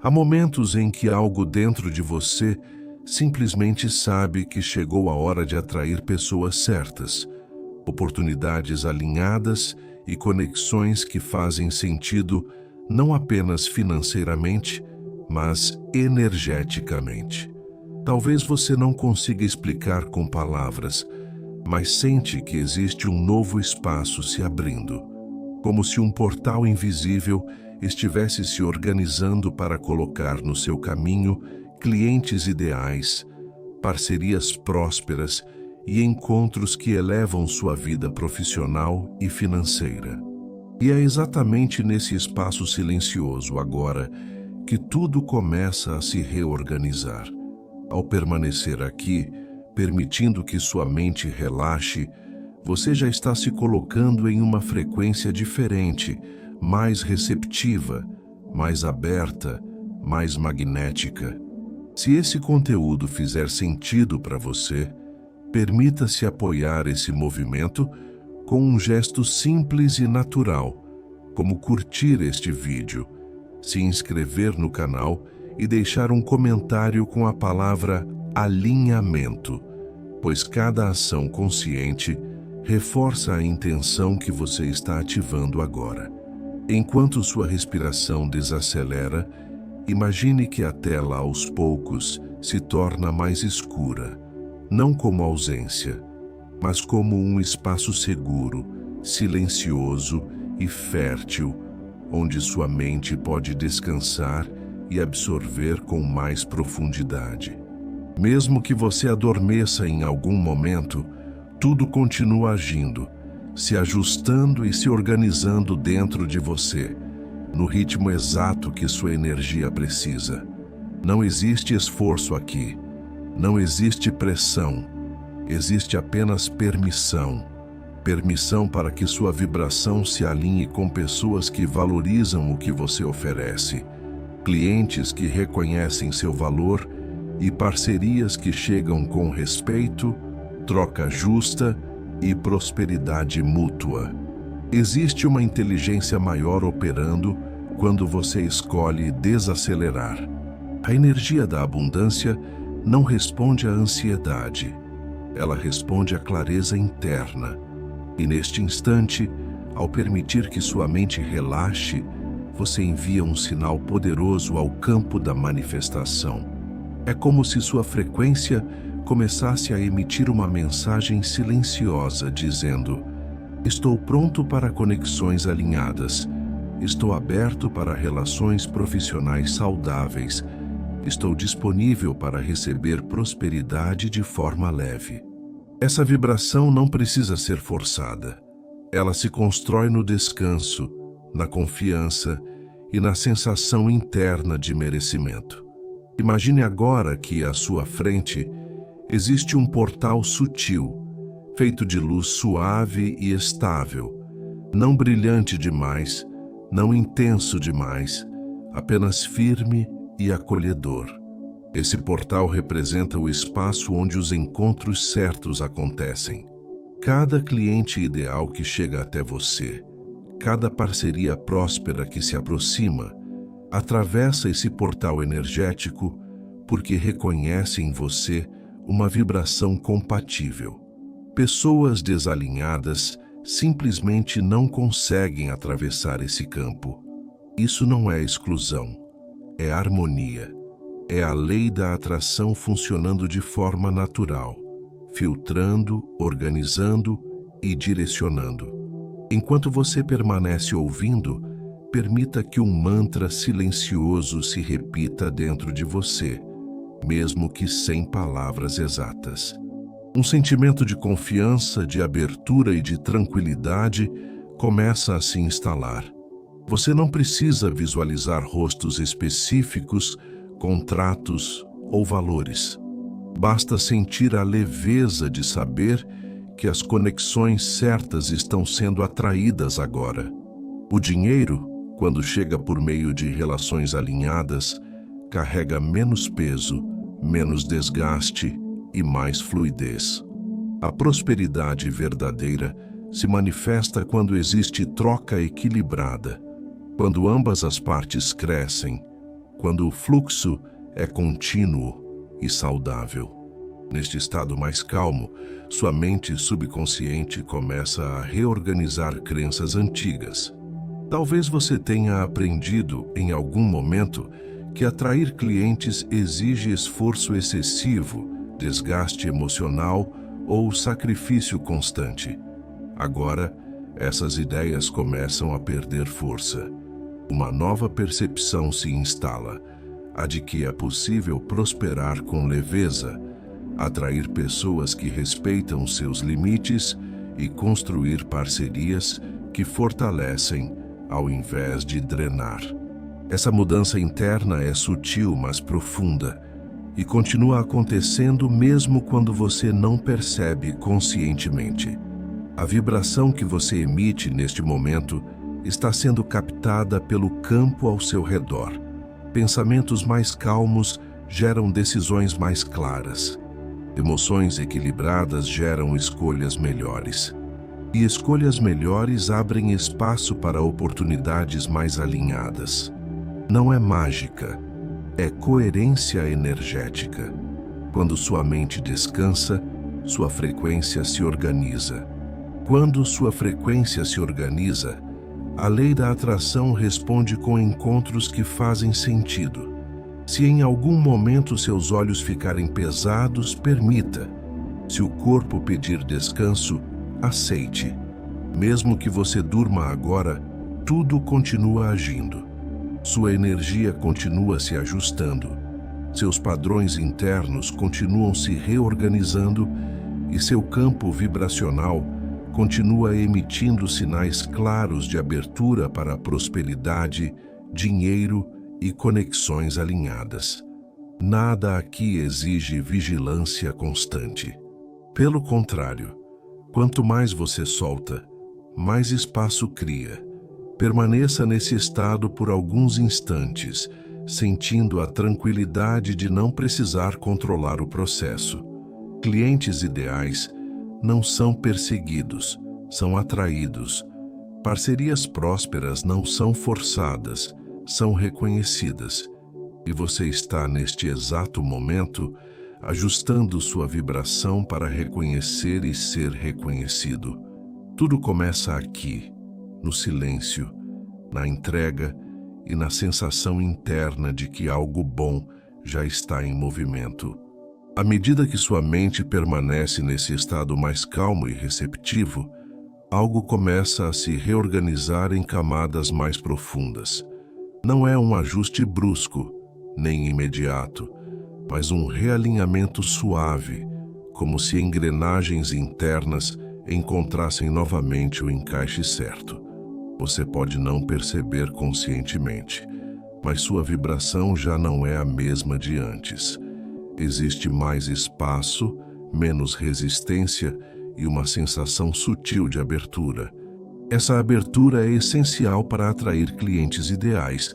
Há momentos em que algo dentro de você simplesmente sabe que chegou a hora de atrair pessoas certas, oportunidades alinhadas e conexões que fazem sentido não apenas financeiramente, mas energeticamente. Talvez você não consiga explicar com palavras, mas sente que existe um novo espaço se abrindo, como se um portal invisível estivesse se organizando para colocar no seu caminho clientes ideais, parcerias prósperas e encontros que elevam sua vida profissional e financeira. E é exatamente nesse espaço silencioso agora que tudo começa a se reorganizar. Ao permanecer aqui, permitindo que sua mente relaxe, você já está se colocando em uma frequência diferente, mais receptiva, mais aberta, mais magnética. Se esse conteúdo fizer sentido para você, permita-se apoiar esse movimento com um gesto simples e natural, como curtir este vídeo, se inscrever no canal e deixar um comentário com a palavra alinhamento, pois cada ação consciente reforça a intenção que você está ativando agora. Enquanto sua respiração desacelera, imagine que a tela aos poucos se torna mais escura, não como ausência, mas como um espaço seguro, silencioso e fértil, onde sua mente pode descansar e absorver com mais profundidade. Mesmo que você adormeça em algum momento, tudo continua agindo, se ajustando e se organizando dentro de você, no ritmo exato que sua energia precisa. Não existe esforço aqui, não existe pressão, existe apenas permissão. Permissão para que sua vibração se alinhe com pessoas que valorizam o que você oferece, clientes que reconhecem seu valor e parcerias que chegam com respeito, troca justa e prosperidade mútua. Existe uma inteligência maior operando quando você escolhe desacelerar. A energia da abundância não responde à ansiedade, ela responde à clareza interna. E neste instante, ao permitir que sua mente relaxe, você envia um sinal poderoso ao campo da manifestação. É como se sua frequência começasse a emitir uma mensagem silenciosa dizendo: estou pronto para conexões alinhadas, estou aberto para relações profissionais saudáveis, estou disponível para receber prosperidade de forma leve. Essa vibração não precisa ser forçada. Ela se constrói no descanso, na confiança e na sensação interna de merecimento. Imagine agora que à sua frente existe um portal sutil, feito de luz suave e estável, não brilhante demais, não intenso demais, apenas firme e acolhedor. Esse portal representa o espaço onde os encontros certos acontecem. Cada cliente ideal que chega até você, cada parceria próspera que se aproxima, atravessa esse portal energético porque reconhece em você uma vibração compatível. Pessoas desalinhadas simplesmente não conseguem atravessar esse campo. Isso não é exclusão, é harmonia. É a lei da atração funcionando de forma natural, filtrando, organizando e direcionando. Enquanto você permanece ouvindo, permita que um mantra silencioso se repita dentro de você, mesmo que sem palavras exatas. Um sentimento de confiança, de abertura e de tranquilidade começa a se instalar. Você não precisa visualizar rostos específicos, contratos ou valores. Basta sentir a leveza de saber que as conexões certas estão sendo atraídas agora. O dinheiro, quando chega por meio de relações alinhadas, carrega menos peso, menos desgaste e mais fluidez. A prosperidade verdadeira se manifesta quando existe troca equilibrada, quando ambas as partes crescem, quando o fluxo é contínuo e saudável. Neste estado mais calmo, sua mente subconsciente começa a reorganizar crenças antigas. Talvez você tenha aprendido em algum momento que atrair clientes exige esforço excessivo, desgaste emocional ou sacrifício constante. Agora, essas ideias começam a perder força. Uma nova percepção se instala, a de que é possível prosperar com leveza, atrair pessoas que respeitam seus limites e construir parcerias que fortalecem ao invés de drenar. Essa mudança interna é sutil, mas profunda, e continua acontecendo mesmo quando você não percebe conscientemente. A vibração que você emite neste momento está sendo captada pelo campo ao seu redor. Pensamentos mais calmos geram decisões mais claras. Emoções equilibradas geram escolhas melhores. E escolhas melhores abrem espaço para oportunidades mais alinhadas. Não é mágica, é coerência energética. Quando sua mente descansa, sua frequência se organiza. Quando sua frequência se organiza, a lei da atração responde com encontros que fazem sentido. Se em algum momento seus olhos ficarem pesados, permita. Se o corpo pedir descanso, aceite. Mesmo que você durma agora, tudo continua agindo. Sua energia continua se ajustando. Seus padrões internos continuam se reorganizando e seu campo vibracional continua emitindo sinais claros de abertura para a prosperidade, dinheiro e conexões alinhadas. Nada aqui exige vigilância constante. Pelo contrário, quanto mais você solta, mais espaço cria. Permaneça nesse estado por alguns instantes, sentindo a tranquilidade de não precisar controlar o processo. Clientes ideais não são perseguidos, são atraídos. Parcerias prósperas não são forçadas, são reconhecidas. E você está, neste exato momento, ajustando sua vibração para reconhecer e ser reconhecido. Tudo começa aqui, no silêncio, na entrega e na sensação interna de que algo bom já está em movimento. À medida que sua mente permanece nesse estado mais calmo e receptivo, algo começa a se reorganizar em camadas mais profundas. Não é um ajuste brusco, nem imediato, mas um realinhamento suave, como se engrenagens internas encontrassem novamente o encaixe certo. Você pode não perceber conscientemente, mas sua vibração já não é a mesma de antes. Existe mais espaço, menos resistência e uma sensação sutil de abertura. Essa abertura é essencial para atrair clientes ideais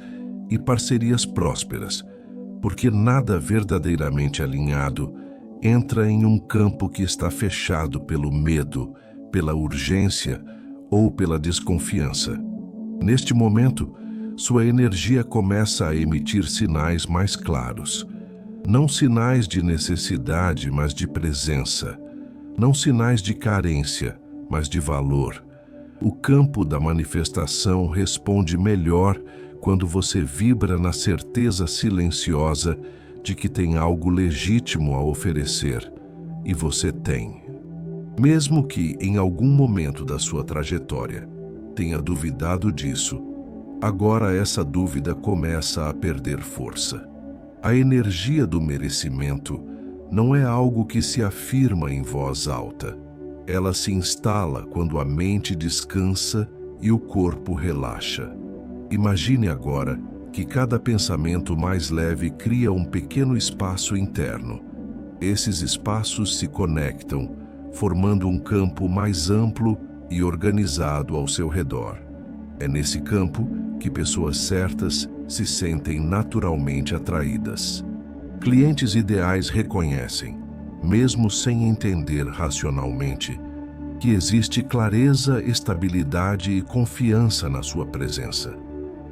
e parcerias prósperas, porque nada verdadeiramente alinhado entra em um campo que está fechado pelo medo, pela urgência ou pela desconfiança. Neste momento, sua energia começa a emitir sinais mais claros. Não sinais de necessidade, mas de presença. Não sinais de carência, mas de valor. O campo da manifestação responde melhor quando você vibra na certeza silenciosa de que tem algo legítimo a oferecer. E você tem. Mesmo que, em algum momento da sua trajetória, tenha duvidado disso, agora essa dúvida começa a perder força. A energia do merecimento não é algo que se afirma em voz alta. Ela se instala quando a mente descansa e o corpo relaxa. Imagine agora que cada pensamento mais leve cria um pequeno espaço interno. Esses espaços se conectam, formando um campo mais amplo e organizado ao seu redor. É nesse campo que pessoas certas se sentem naturalmente atraídas. Clientes ideais reconhecem, mesmo sem entender racionalmente, que existe clareza, estabilidade e confiança na sua presença.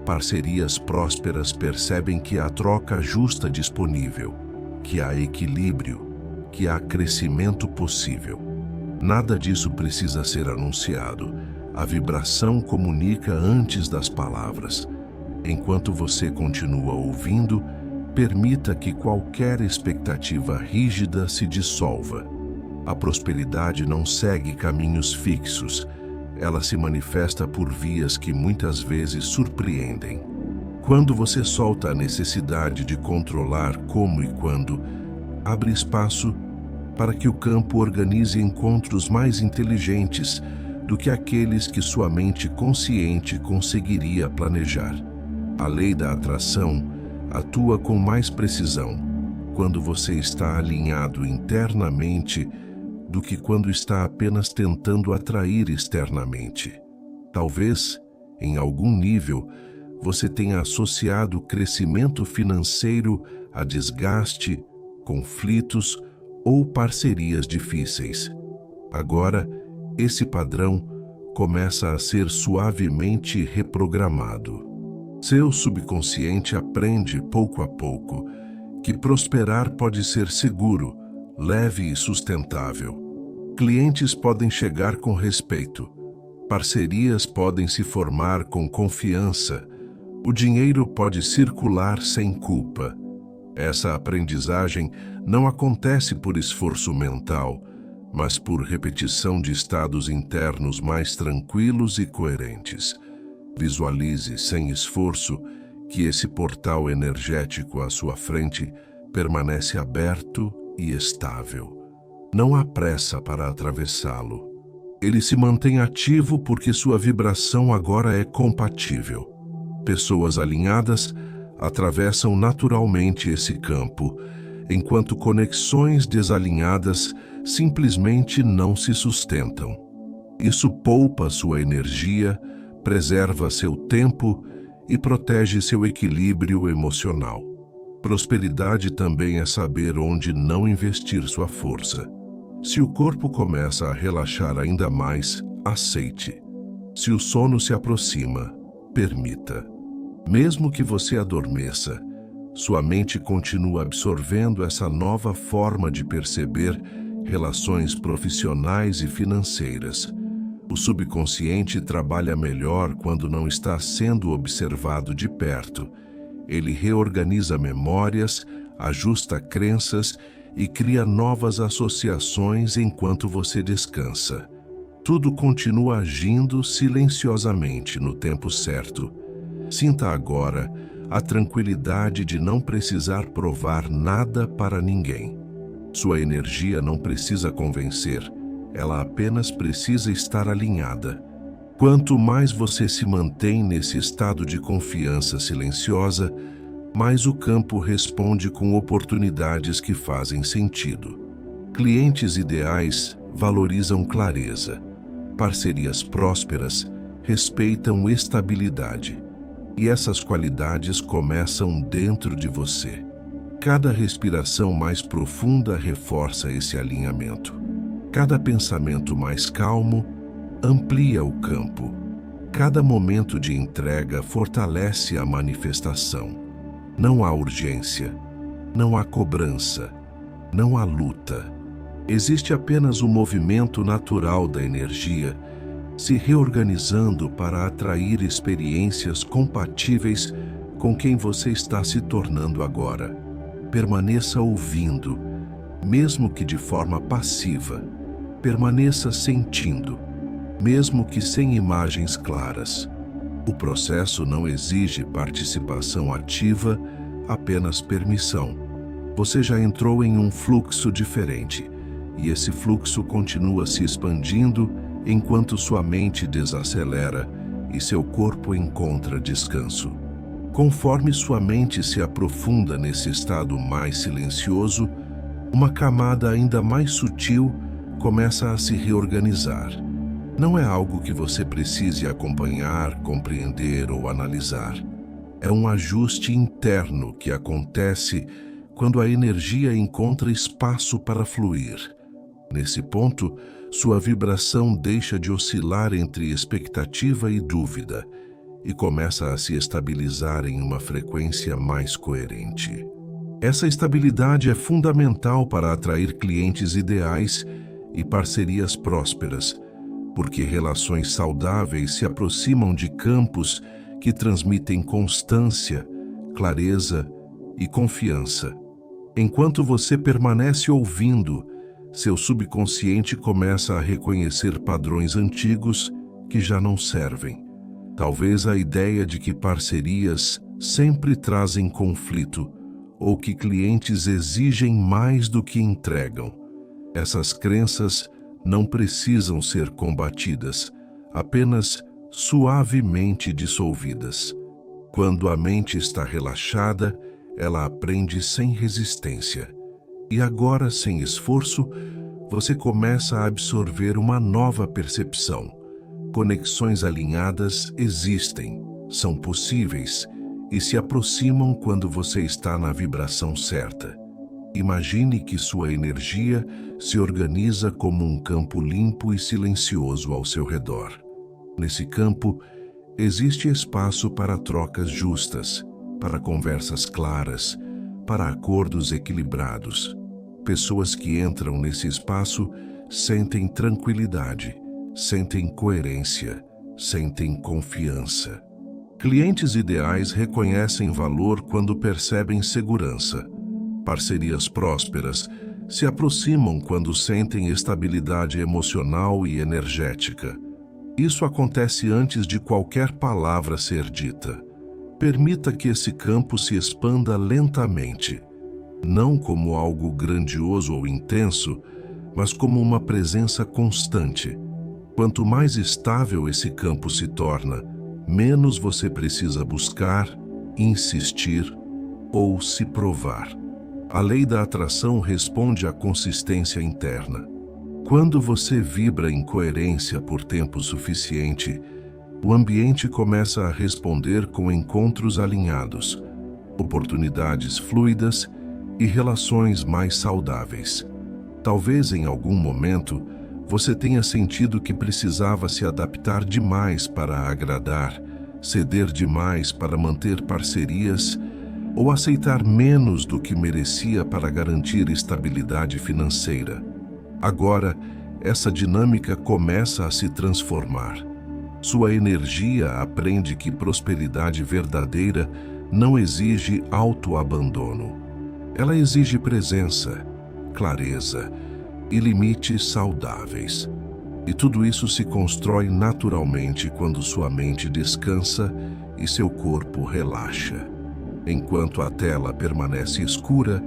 Parcerias prósperas percebem que há troca justa disponível, que há equilíbrio, que há crescimento possível. Nada disso precisa ser anunciado. A vibração comunica antes das palavras. Enquanto você continua ouvindo, permita que qualquer expectativa rígida se dissolva. A prosperidade não segue caminhos fixos. Ela se manifesta por vias que muitas vezes surpreendem. Quando você solta a necessidade de controlar como e quando, abre espaço para que o campo organize encontros mais inteligentes do que aqueles que sua mente consciente conseguiria planejar. A lei da atração atua com mais precisão quando você está alinhado internamente do que quando está apenas tentando atrair externamente. Talvez, em algum nível, você tenha associado crescimento financeiro a desgaste, conflitos ou parcerias difíceis. Agora, esse padrão começa a ser suavemente reprogramado. Seu subconsciente aprende pouco a pouco que prosperar pode ser seguro, leve e sustentável. Clientes podem chegar com respeito. Parcerias podem se formar com confiança. O dinheiro pode circular sem culpa. Essa aprendizagem não acontece por esforço mental, mas por repetição de estados internos mais tranquilos e coerentes. Visualize, sem esforço, que esse portal energético à sua frente permanece aberto e estável. Não há pressa para atravessá-lo. Ele se mantém ativo porque sua vibração agora é compatível. Pessoas alinhadas atravessam naturalmente esse campo, enquanto conexões desalinhadas simplesmente não se sustentam. Isso poupa sua energia, preserva seu tempo e protege seu equilíbrio emocional. Prosperidade também é saber onde não investir sua força. Se o corpo começa a relaxar ainda mais, aceite. Se o sono se aproxima, permita. Mesmo que você adormeça, sua mente continua absorvendo essa nova forma de perceber relações profissionais e financeiras. O subconsciente trabalha melhor quando não está sendo observado de perto. Ele reorganiza memórias, ajusta crenças e cria novas associações enquanto você descansa. Tudo continua agindo silenciosamente no tempo certo. Sinta agora a tranquilidade de não precisar provar nada para ninguém. Sua energia não precisa convencer, ela apenas precisa estar alinhada. Quanto mais você se mantém nesse estado de confiança silenciosa, mais o campo responde com oportunidades que fazem sentido. Clientes ideais valorizam clareza. Parcerias prósperas respeitam estabilidade. E essas qualidades começam dentro de você. Cada respiração mais profunda reforça esse alinhamento. Cada pensamento mais calmo amplia o campo. Cada momento de entrega fortalece a manifestação. Não há urgência, não há cobrança, não há luta. Existe apenas o movimento natural da energia se reorganizando para atrair experiências compatíveis com quem você está se tornando agora. Permaneça ouvindo, mesmo que de forma passiva. Permaneça sentindo, mesmo que sem imagens claras. O processo não exige participação ativa, apenas permissão. Você já entrou em um fluxo diferente, e esse fluxo continua se expandindo enquanto sua mente desacelera e seu corpo encontra descanso. Conforme sua mente se aprofunda nesse estado mais silencioso, uma camada ainda mais sutil começa a se reorganizar. Não é algo que você precise acompanhar, compreender ou analisar. É um ajuste interno que acontece quando a energia encontra espaço para fluir. Nesse ponto, sua vibração deixa de oscilar entre expectativa e dúvida e começa a se estabilizar em uma frequência mais coerente. Essa estabilidade é fundamental para atrair clientes ideais e parcerias prósperas, porque relações saudáveis se aproximam de campos que transmitem constância, clareza e confiança. Enquanto você permanece ouvindo, seu subconsciente começa a reconhecer padrões antigos que já não servem. Talvez a ideia de que parcerias sempre trazem conflito ou que clientes exigem mais do que entregam. Essas crenças não precisam ser combatidas, apenas suavemente dissolvidas. Quando a mente está relaxada, ela aprende sem resistência. E agora, sem esforço, você começa a absorver uma nova percepção. Conexões alinhadas existem, são possíveis e se aproximam quando você está na vibração certa. Imagine que sua energia se organiza como um campo limpo e silencioso ao seu redor. Nesse campo, existe espaço para trocas justas, para conversas claras, para acordos equilibrados. Pessoas que entram nesse espaço sentem tranquilidade, sentem coerência, sentem confiança. Clientes ideais reconhecem valor quando percebem segurança. Parcerias prósperas se aproximam quando sentem estabilidade emocional e energética. Isso acontece antes de qualquer palavra ser dita. Permita que esse campo se expanda lentamente, não como algo grandioso ou intenso, mas como uma presença constante. Quanto mais estável esse campo se torna, menos você precisa buscar, insistir ou se provar. A lei da atração responde à consistência interna. Quando você vibra em coerência por tempo suficiente, o ambiente começa a responder com encontros alinhados, oportunidades fluidas e relações mais saudáveis. Talvez em algum momento você tenha sentido que precisava se adaptar demais para agradar, ceder demais para manter parcerias ou aceitar menos do que merecia para garantir estabilidade financeira. Agora, essa dinâmica começa a se transformar. Sua energia aprende que prosperidade verdadeira não exige autoabandono. Ela exige presença, clareza e limites saudáveis. E tudo isso se constrói naturalmente quando sua mente descansa e seu corpo relaxa. Enquanto a tela permanece escura,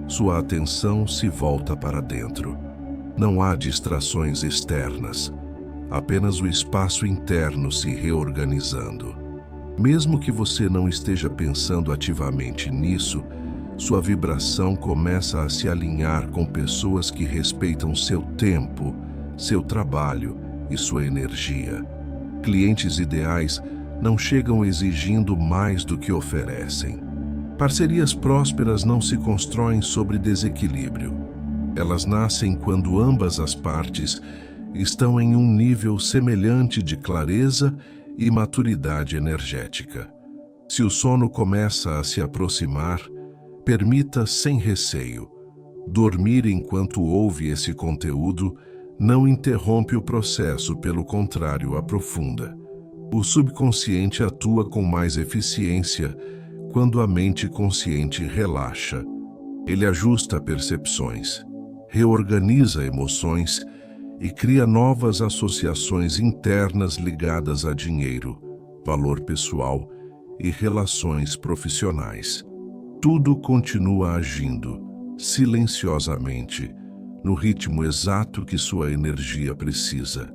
sua atenção se volta para dentro. Não há distrações externas, apenas o espaço interno se reorganizando. Mesmo que você não esteja pensando ativamente nisso, sua vibração começa a se alinhar com pessoas que respeitam seu tempo, seu trabalho e sua energia. Clientes ideais não chegam exigindo mais do que oferecem. Parcerias prósperas não se constroem sobre desequilíbrio. Elas nascem quando ambas as partes estão em um nível semelhante de clareza e maturidade energética. Se o sono começa a se aproximar, permita sem receio. Dormir enquanto ouve esse conteúdo não interrompe o processo, pelo contrário, aprofunda. O subconsciente atua com mais eficiência quando a mente consciente relaxa. Ele ajusta percepções, reorganiza emoções e cria novas associações internas ligadas a dinheiro, valor pessoal e relações profissionais. Tudo continua agindo, silenciosamente, no ritmo exato que sua energia precisa.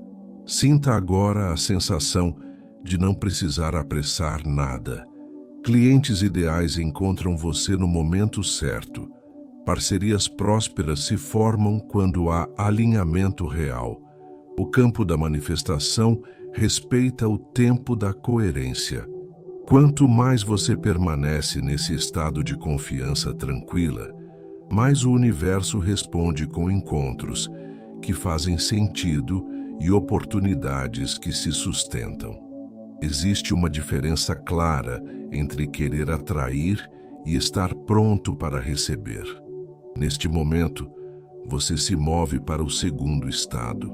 Sinta agora a sensação de não precisar apressar nada. Clientes ideais encontram você no momento certo. Parcerias prósperas se formam quando há alinhamento real. O campo da manifestação respeita o tempo da coerência. Quanto mais você permanece nesse estado de confiança tranquila, mais o universo responde com encontros que fazem sentido e oportunidades que se sustentam. Existe uma diferença clara entre querer atrair e estar pronto para receber. Neste momento, você se move para o segundo estado.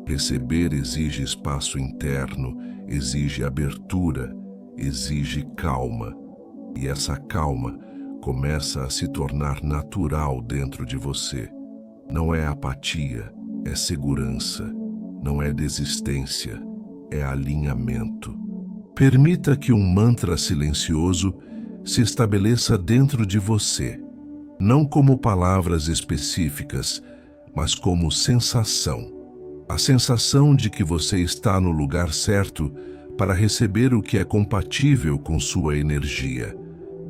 Receber exige espaço interno, exige abertura, exige calma. E essa calma começa a se tornar natural dentro de você. Não é apatia, é segurança. Não é desistência, é alinhamento. Permita que um mantra silencioso se estabeleça dentro de você, não como palavras específicas, mas como sensação. A sensação de que você está no lugar certo para receber o que é compatível com sua energia.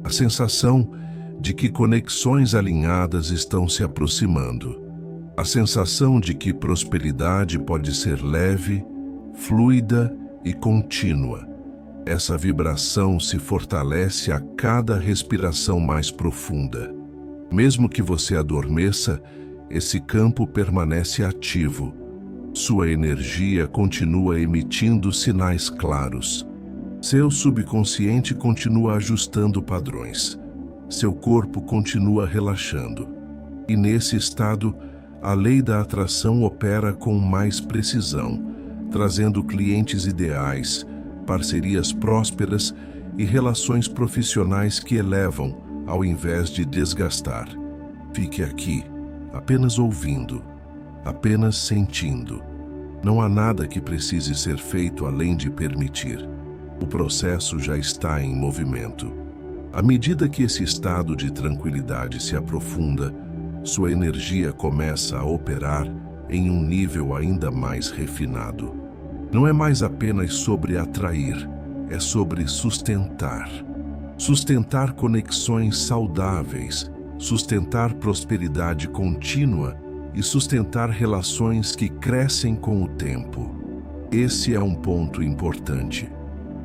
A sensação de que conexões alinhadas estão se aproximando. A sensação de que prosperidade pode ser leve, fluida e contínua. Essa vibração se fortalece a cada respiração mais profunda. Mesmo que você adormeça, esse campo permanece ativo. Sua energia continua emitindo sinais claros. Seu subconsciente continua ajustando padrões. Seu corpo continua relaxando. E nesse estado, a lei da atração opera com mais precisão, trazendo clientes ideais, parcerias prósperas e relações profissionais que elevam, ao invés de desgastar. Fique aqui, apenas ouvindo, apenas sentindo. Não há nada que precise ser feito além de permitir. O processo já está em movimento. À medida que esse estado de tranquilidade se aprofunda, sua energia começa a operar em um nível ainda mais refinado. Não é mais apenas sobre atrair, é sobre sustentar. Sustentar conexões saudáveis, sustentar prosperidade contínua e sustentar relações que crescem com o tempo. Esse é um ponto importante,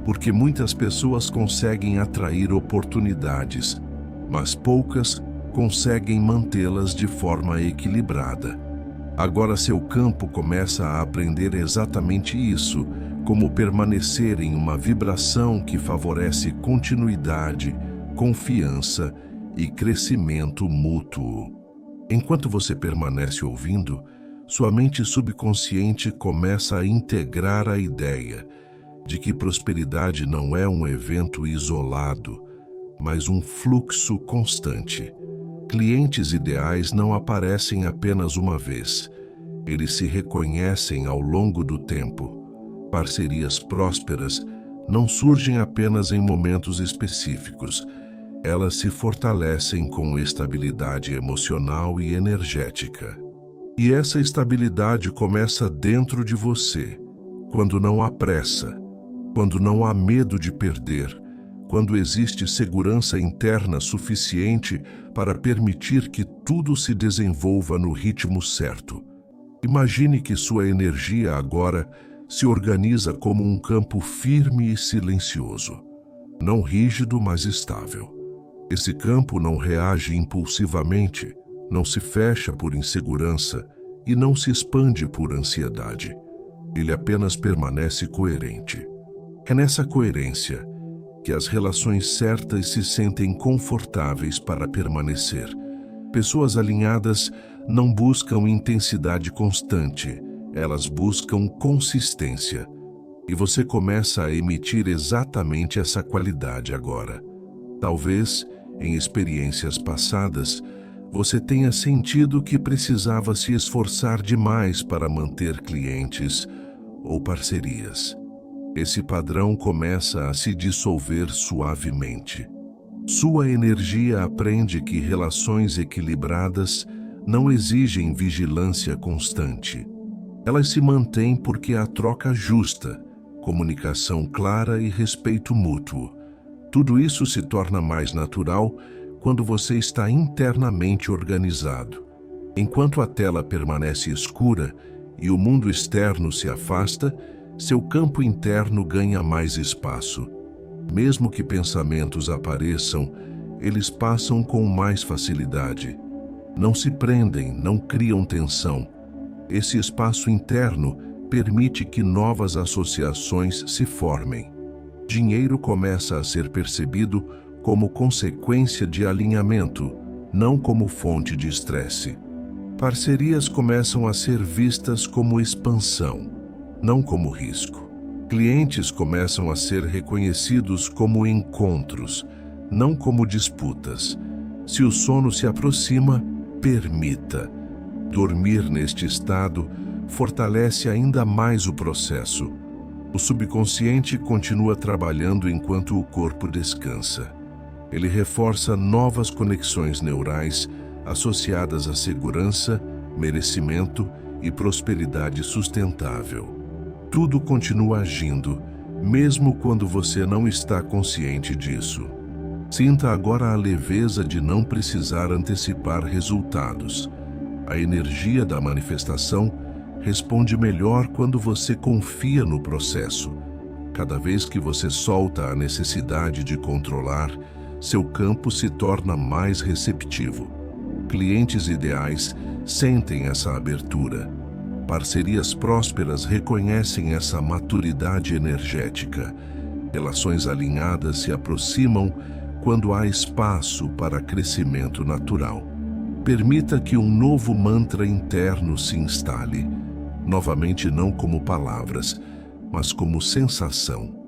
porque muitas pessoas conseguem atrair oportunidades, mas poucas conseguem mantê-las de forma equilibrada. Agora seu campo começa a aprender exatamente isso, como permanecer em uma vibração que favorece continuidade, confiança e crescimento mútuo. Enquanto você permanece ouvindo, sua mente subconsciente começa a integrar a ideia de que prosperidade não é um evento isolado, mas um fluxo constante. Clientes ideais não aparecem apenas uma vez. Eles se reconhecem ao longo do tempo. Parcerias prósperas não surgem apenas em momentos específicos. Elas se fortalecem com estabilidade emocional e energética. E essa estabilidade começa dentro de você, quando não há pressa, quando não há medo de perder, quando existe segurança interna suficiente para permitir que tudo se desenvolva no ritmo certo. Imagine que sua energia agora se organiza como um campo firme e silencioso, não rígido, mas estável. Esse campo não reage impulsivamente, não se fecha por insegurança e não se expande por ansiedade. Ele apenas permanece coerente. É nessa coerência que as relações certas se sentem confortáveis para permanecer. Pessoas alinhadas não buscam intensidade constante, elas buscam consistência. E você começa a emitir exatamente essa qualidade agora. Talvez, em experiências passadas, você tenha sentido que precisava se esforçar demais para manter clientes ou parcerias. Esse padrão começa a se dissolver suavemente. Sua energia aprende que relações equilibradas não exigem vigilância constante. Elas se mantêm porque há troca justa, comunicação clara e respeito mútuo. Tudo isso se torna mais natural quando você está internamente organizado. Enquanto a tela permanece escura e o mundo externo se afasta, seu campo interno ganha mais espaço. Mesmo que pensamentos apareçam, eles passam com mais facilidade. Não se prendem, não criam tensão. Esse espaço interno permite que novas associações se formem. Dinheiro começa a ser percebido como consequência de alinhamento, não como fonte de estresse. Parcerias começam a ser vistas como expansão, não como risco. Clientes começam a ser reconhecidos como encontros, não como disputas. Se o sono se aproxima, permita. Dormir neste estado fortalece ainda mais o processo. O subconsciente continua trabalhando enquanto o corpo descansa. Ele reforça novas conexões neurais associadas à segurança, merecimento e prosperidade sustentável. Tudo continua agindo, mesmo quando você não está consciente disso. Sinta agora a leveza de não precisar antecipar resultados. A energia da manifestação responde melhor quando você confia no processo. Cada vez que você solta a necessidade de controlar, seu campo se torna mais receptivo. Clientes ideais sentem essa abertura. Parcerias prósperas reconhecem essa maturidade energética. Relações alinhadas se aproximam quando há espaço para crescimento natural. Permita que um novo mantra interno se instale, novamente não como palavras, mas como sensação.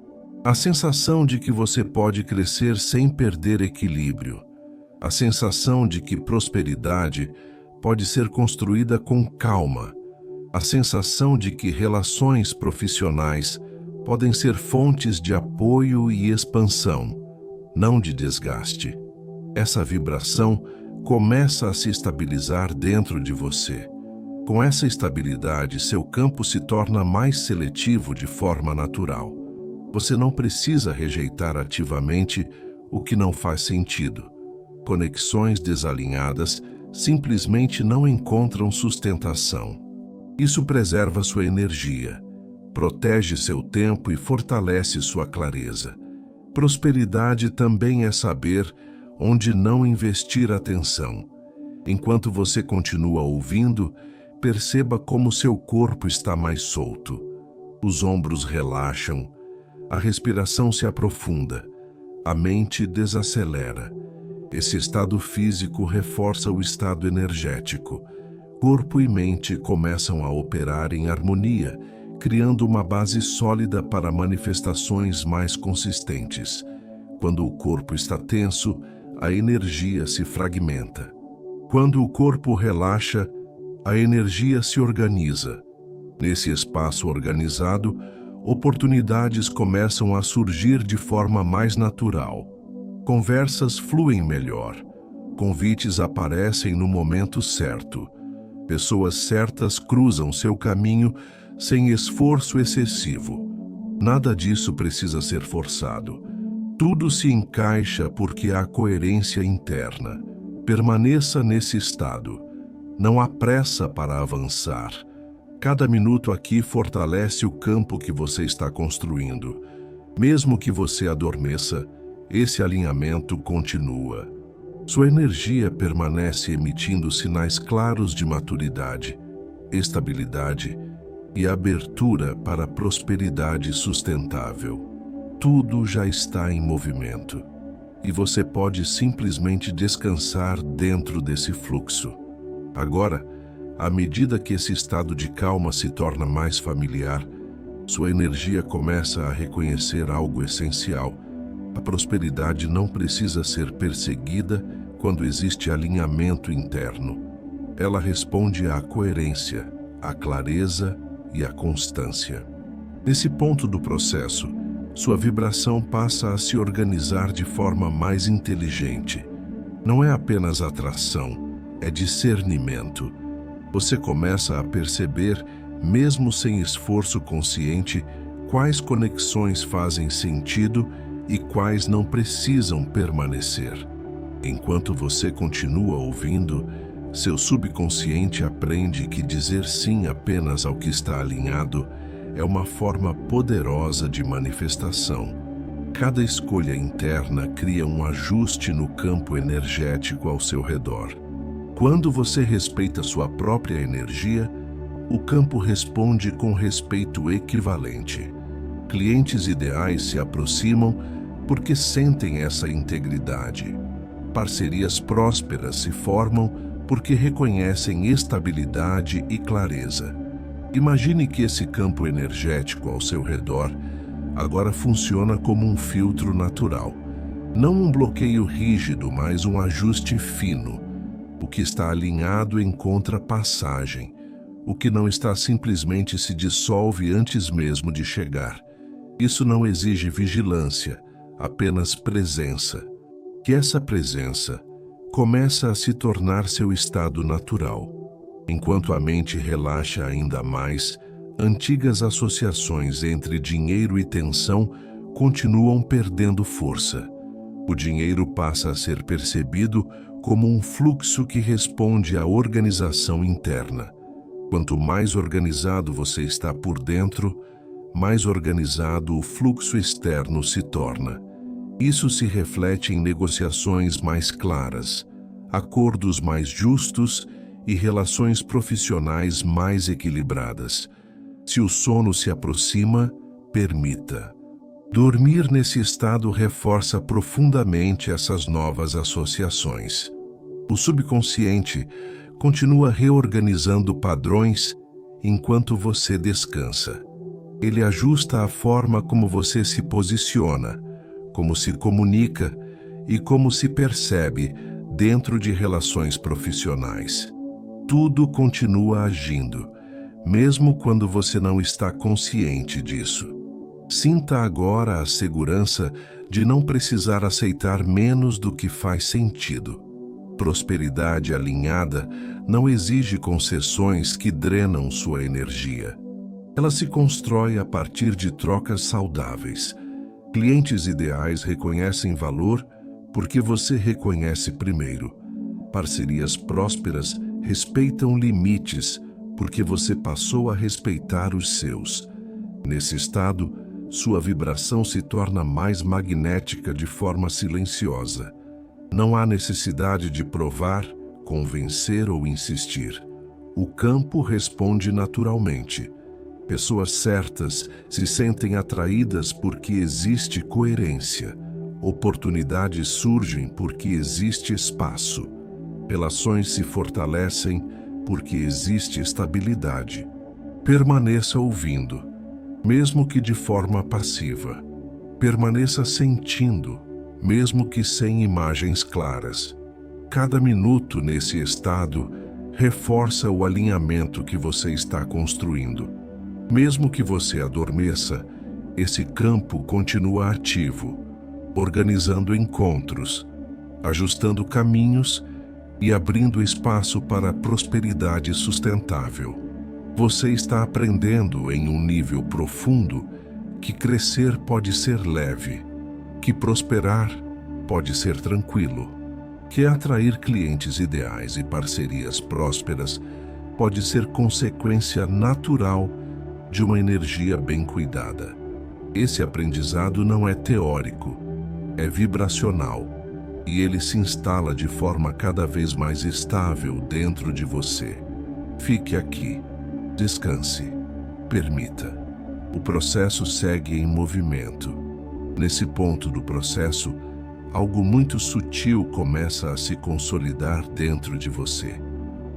A sensação de que você pode crescer sem perder equilíbrio. A sensação de que prosperidade pode ser construída com calma. A sensação de que relações profissionais podem ser fontes de apoio e expansão, não de desgaste. Essa vibração começa a se estabilizar dentro de você. Com essa estabilidade, seu campo se torna mais seletivo de forma natural. Você não precisa rejeitar ativamente o que não faz sentido. Conexões desalinhadas simplesmente não encontram sustentação. Isso preserva sua energia, protege seu tempo e fortalece sua clareza. Prosperidade também é saber onde não investir atenção. Enquanto você continua ouvindo, perceba como seu corpo está mais solto. Os ombros relaxam, a respiração se aprofunda, a mente desacelera. Esse estado físico reforça o estado energético. Corpo e mente começam a operar em harmonia, criando uma base sólida para manifestações mais consistentes. Quando o corpo está tenso, a energia se fragmenta. Quando o corpo relaxa, a energia se organiza. Nesse espaço organizado, oportunidades começam a surgir de forma mais natural. Conversas fluem melhor. Convites aparecem no momento certo. Pessoas certas cruzam seu caminho sem esforço excessivo. Nada disso precisa ser forçado. Tudo se encaixa porque há coerência interna. Permaneça nesse estado. Não há pressa para avançar. Cada minuto aqui fortalece o campo que você está construindo. Mesmo que você adormeça, esse alinhamento continua. Sua energia permanece emitindo sinais claros de maturidade, estabilidade e abertura para prosperidade sustentável. Tudo já está em movimento e você pode simplesmente descansar dentro desse fluxo. Agora, à medida que esse estado de calma se torna mais familiar, sua energia começa a reconhecer algo essencial. A prosperidade não precisa ser perseguida quando existe alinhamento interno. Ela responde à coerência, à clareza e à constância. Nesse ponto do processo, sua vibração passa a se organizar de forma mais inteligente. Não é apenas atração, é discernimento. Você começa a perceber, mesmo sem esforço consciente, quais conexões fazem sentido e quais não precisam permanecer. Enquanto você continua ouvindo, seu subconsciente aprende que dizer sim apenas ao que está alinhado é uma forma poderosa de manifestação. Cada escolha interna cria um ajuste no campo energético ao seu redor. Quando você respeita sua própria energia, o campo responde com respeito equivalente. Clientes ideais se aproximam porque sentem essa integridade. Parcerias prósperas se formam porque reconhecem estabilidade e clareza. Imagine que esse campo energético ao seu redor agora funciona como um filtro natural. Não um bloqueio rígido, mas um ajuste fino. O que está alinhado encontra passagem. O que não está simplesmente se dissolve antes mesmo de chegar. Isso não exige vigilância, apenas presença. Que essa presença começa a se tornar seu estado natural. Enquanto a mente relaxa ainda mais, antigas associações entre dinheiro e tensão continuam perdendo força. O dinheiro passa a ser percebido como um fluxo que responde à organização interna. Quanto mais organizado você está por dentro, mais organizado o fluxo externo se torna. Isso se reflete em negociações mais claras, acordos mais justos e relações profissionais mais equilibradas. Se o sono se aproxima, permita. Dormir nesse estado reforça profundamente essas novas associações. O subconsciente continua reorganizando padrões enquanto você descansa. Ele ajusta a forma como você se posiciona, como se comunica e como se percebe dentro de relações profissionais. Tudo continua agindo, mesmo quando você não está consciente disso. Sinta agora a segurança de não precisar aceitar menos do que faz sentido. Prosperidade alinhada não exige concessões que drenam sua energia. Ela se constrói a partir de trocas saudáveis. Clientes ideais reconhecem valor porque você reconhece primeiro. Parcerias prósperas respeitam limites porque você passou a respeitar os seus. Nesse estado, sua vibração se torna mais magnética de forma silenciosa. Não há necessidade de provar, convencer ou insistir. O campo responde naturalmente. Pessoas certas se sentem atraídas porque existe coerência. Oportunidades surgem porque existe espaço. Relações se fortalecem porque existe estabilidade. Permaneça ouvindo, mesmo que de forma passiva. Permaneça sentindo, mesmo que sem imagens claras. Cada minuto nesse estado reforça o alinhamento que você está construindo. Mesmo que você adormeça, esse campo continua ativo, organizando encontros, ajustando caminhos e abrindo espaço para a prosperidade sustentável. Você está aprendendo em um nível profundo que crescer pode ser leve, que prosperar pode ser tranquilo, que atrair clientes ideais e parcerias prósperas pode ser consequência natural de uma energia bem cuidada. Esse aprendizado não é teórico, é vibracional, e ele se instala de forma cada vez mais estável dentro de você. Fique aqui, descanse, permita. O processo segue em movimento. Nesse ponto do processo, algo muito sutil começa a se consolidar dentro de você.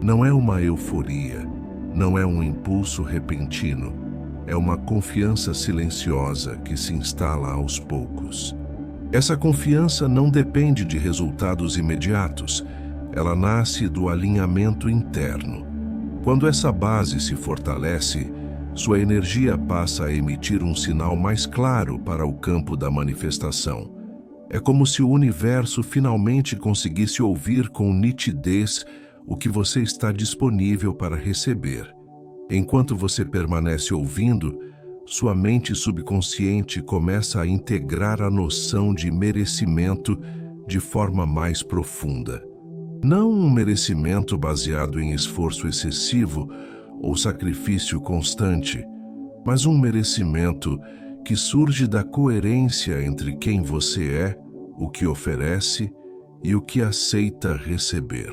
Não é uma euforia, não é um impulso repentino, é uma confiança silenciosa que se instala aos poucos. Essa confiança não depende de resultados imediatos, ela nasce do alinhamento interno. Quando essa base se fortalece, sua energia passa a emitir um sinal mais claro para o campo da manifestação. É como se o universo finalmente conseguisse ouvir com nitidez o que você está disponível para receber. Enquanto você permanece ouvindo, sua mente subconsciente começa a integrar a noção de merecimento de forma mais profunda. Não um merecimento baseado em esforço excessivo ou sacrifício constante, mas um merecimento que surge da coerência entre quem você é, o que oferece e o que aceita receber.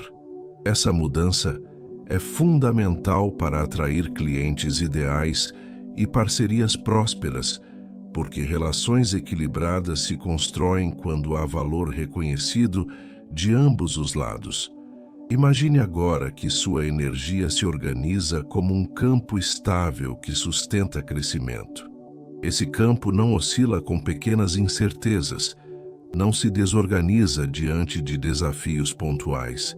Essa mudança é fundamental para atrair clientes ideais e parcerias prósperas, porque relações equilibradas se constroem quando há valor reconhecido de ambos os lados. Imagine agora que sua energia se organiza como um campo estável que sustenta crescimento. Esse campo não oscila com pequenas incertezas, não se desorganiza diante de desafios pontuais.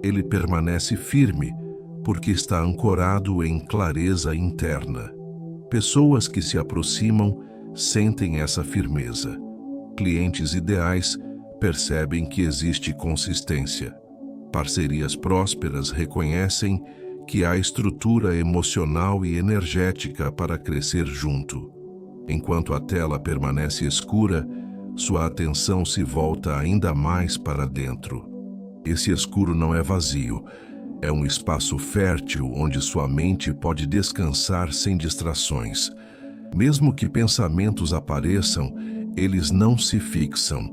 Ele permanece firme, porque está ancorado em clareza interna. Pessoas que se aproximam sentem essa firmeza. Clientes ideais percebem que existe consistência. Parcerias prósperas reconhecem que há estrutura emocional e energética para crescer junto. Enquanto a tela permanece escura, sua atenção se volta ainda mais para dentro. Esse escuro não é vazio, é um espaço fértil onde sua mente pode descansar sem distrações. Mesmo que pensamentos apareçam, eles não se fixam,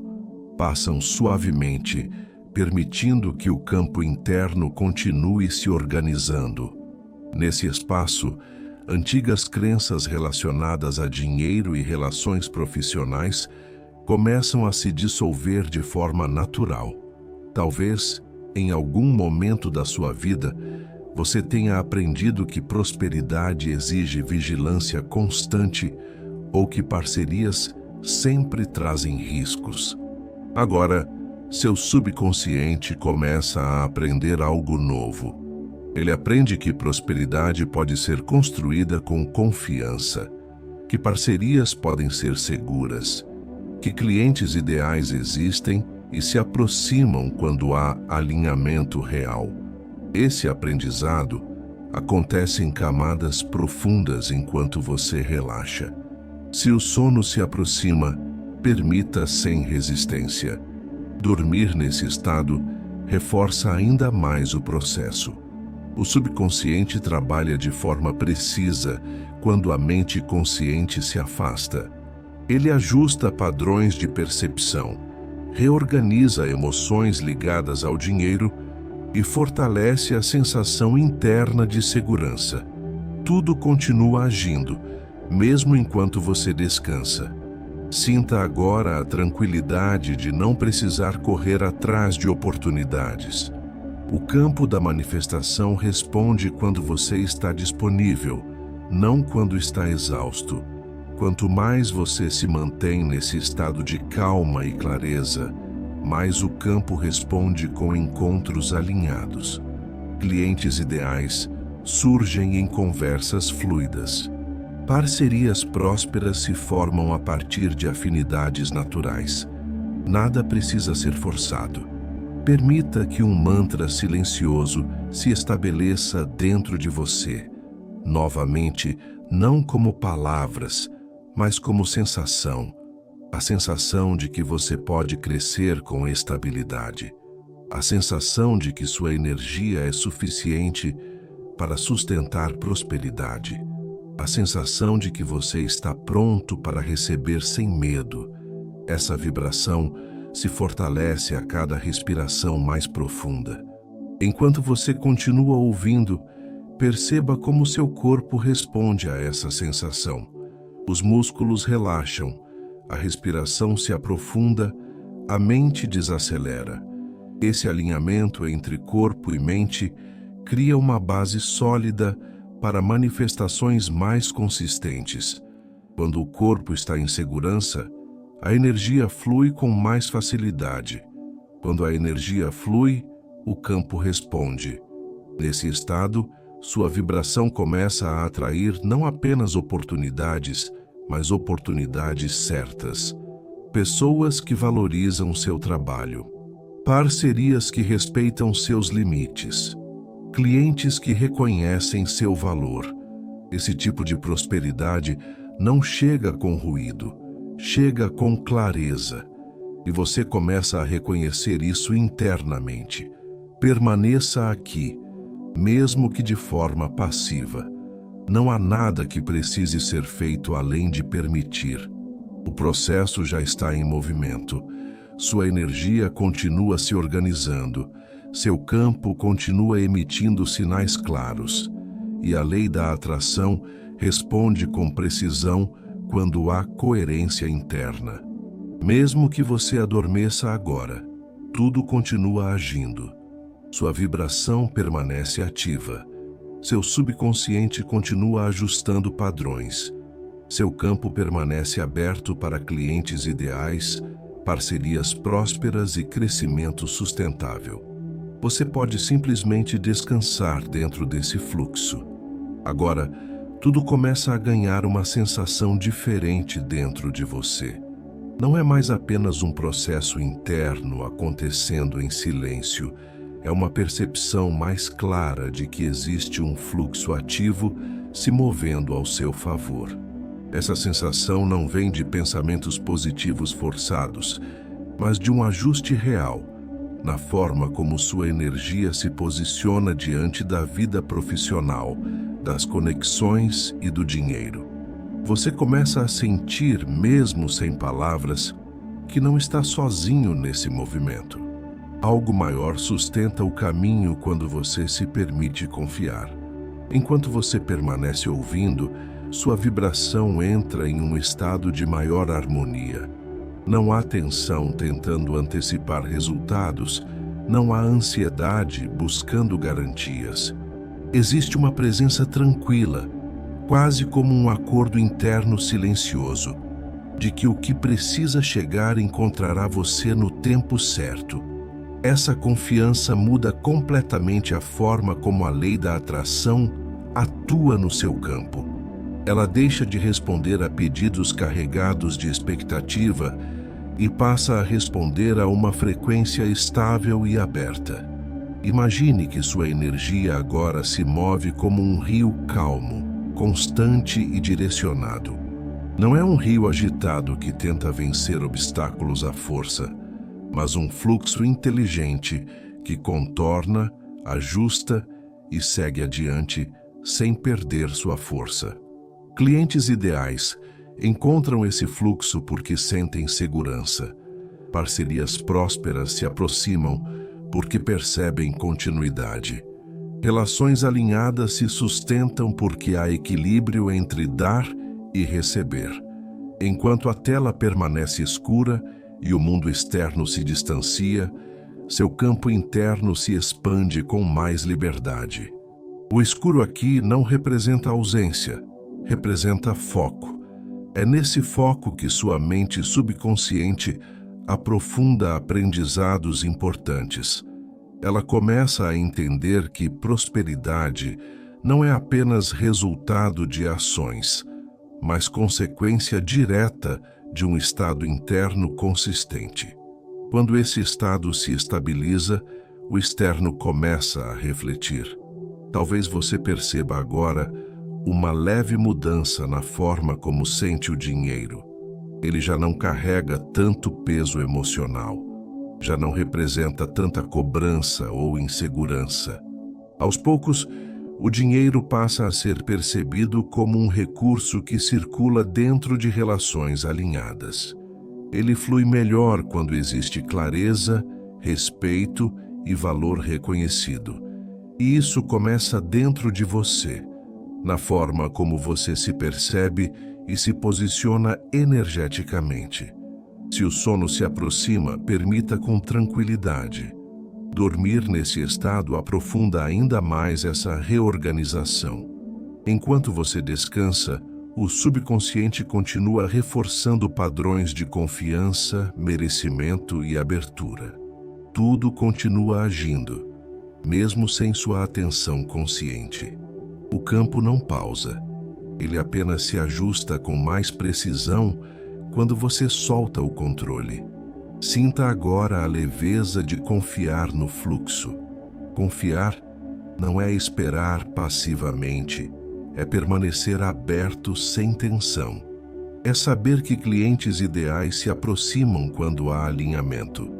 passam suavemente, permitindo que o campo interno continue se organizando. Nesse espaço, antigas crenças relacionadas a dinheiro e relações profissionais começam a se dissolver de forma natural. Talvez, em algum momento da sua vida, você tenha aprendido que prosperidade exige vigilância constante ou que parcerias sempre trazem riscos. Agora, seu subconsciente começa a aprender algo novo. Ele aprende que prosperidade pode ser construída com confiança, que parcerias podem ser seguras, que clientes ideais existem e se aproximam quando há alinhamento real. Esse aprendizado acontece em camadas profundas enquanto você relaxa. Se o sono se aproxima, permita sem resistência. Dormir nesse estado reforça ainda mais o processo. O subconsciente trabalha de forma precisa quando a mente consciente se afasta. Ele ajusta padrões de percepção, reorganiza emoções ligadas ao dinheiro e fortalece a sensação interna de segurança. Tudo continua agindo, mesmo enquanto você descansa. Sinta agora a tranquilidade de não precisar correr atrás de oportunidades. O campo da manifestação responde quando você está disponível, não quando está exausto. Quanto mais você se mantém nesse estado de calma e clareza, mais o campo responde com encontros alinhados. Clientes ideais surgem em conversas fluidas. Parcerias prósperas se formam a partir de afinidades naturais. Nada precisa ser forçado. Permita que um mantra silencioso se estabeleça dentro de você. Novamente, não como palavras, mas como sensação. A sensação de que você pode crescer com estabilidade. A sensação de que sua energia é suficiente para sustentar prosperidade. A sensação de que você está pronto para receber sem medo. Essa vibração se fortalece a cada respiração mais profunda. Enquanto você continua ouvindo, perceba como seu corpo responde a essa sensação. Os músculos relaxam, a respiração se aprofunda, a mente desacelera. Esse alinhamento entre corpo e mente cria uma base sólida para manifestações mais consistentes. Quando o corpo está em segurança, a energia flui com mais facilidade. Quando a energia flui, o campo responde. Nesse estado, sua vibração começa a atrair não apenas oportunidades, mas oportunidades certas. Pessoas que valorizam seu trabalho. Parcerias que respeitam seus limites. Clientes que reconhecem seu valor. Esse tipo de prosperidade não chega com ruído, chega com clareza. E você começa a reconhecer isso internamente. Permaneça aqui, mesmo que de forma passiva. Não há nada que precise ser feito além de permitir. O processo já está em movimento. Sua energia continua se organizando. Seu campo continua emitindo sinais claros. E a lei da atração responde com precisão quando há coerência interna. Mesmo que você adormeça agora, tudo continua agindo. Sua vibração permanece ativa. Seu subconsciente continua ajustando padrões. Seu campo permanece aberto para clientes ideais, parcerias prósperas e crescimento sustentável. Você pode simplesmente descansar dentro desse fluxo. Agora, tudo começa a ganhar uma sensação diferente dentro de você. Não é mais apenas um processo interno acontecendo em silêncio, é uma percepção mais clara de que existe um fluxo ativo se movendo ao seu favor. Essa sensação não vem de pensamentos positivos forçados, mas de um ajuste real, na forma como sua energia se posiciona diante da vida profissional, das conexões e do dinheiro. Você começa a sentir, mesmo sem palavras, que não está sozinho nesse movimento. Algo maior sustenta o caminho quando você se permite confiar. Enquanto você permanece ouvindo, sua vibração entra em um estado de maior harmonia. Não há tensão tentando antecipar resultados, não há ansiedade buscando garantias. Existe uma presença tranquila, quase como um acordo interno silencioso, de que o que precisa chegar encontrará você no tempo certo. Essa confiança muda completamente a forma como a lei da atração atua no seu campo. Ela deixa de responder a pedidos carregados de expectativa e passa a responder a uma frequência estável e aberta. Imagine que sua energia agora se move como um rio calmo, constante e direcionado. Não é um rio agitado que tenta vencer obstáculos à força, mas um fluxo inteligente que contorna, ajusta e segue adiante sem perder sua força. Clientes ideais encontram esse fluxo porque sentem segurança. Parcerias prósperas se aproximam porque percebem continuidade. Relações alinhadas se sustentam porque há equilíbrio entre dar e receber. Enquanto a tela permanece escura e o mundo externo se distancia, seu campo interno se expande com mais liberdade. O escuro aqui não representa ausência, representa foco. É nesse foco que sua mente subconsciente aprofunda aprendizados importantes. Ela começa a entender que prosperidade não é apenas resultado de ações, mas consequência direta de um estado interno consistente. Quando esse estado se estabiliza, o externo começa a refletir. Talvez você perceba agora uma leve mudança na forma como sente o dinheiro. Ele já não carrega tanto peso emocional, já não representa tanta cobrança ou insegurança. Aos poucos, o dinheiro passa a ser percebido como um recurso que circula dentro de relações alinhadas. Ele flui melhor quando existe clareza, respeito e valor reconhecido. E isso começa dentro de você, na forma como você se percebe e se posiciona energeticamente. Se o sono se aproxima, permita com tranquilidade. Dormir nesse estado aprofunda ainda mais essa reorganização. Enquanto você descansa, o subconsciente continua reforçando padrões de confiança, merecimento e abertura. Tudo continua agindo, mesmo sem sua atenção consciente. O campo não pausa. Ele apenas se ajusta com mais precisão quando você solta o controle. Sinta agora a leveza de confiar no fluxo. Confiar não é esperar passivamente, é permanecer aberto sem tensão. É saber que clientes ideais se aproximam quando há alinhamento.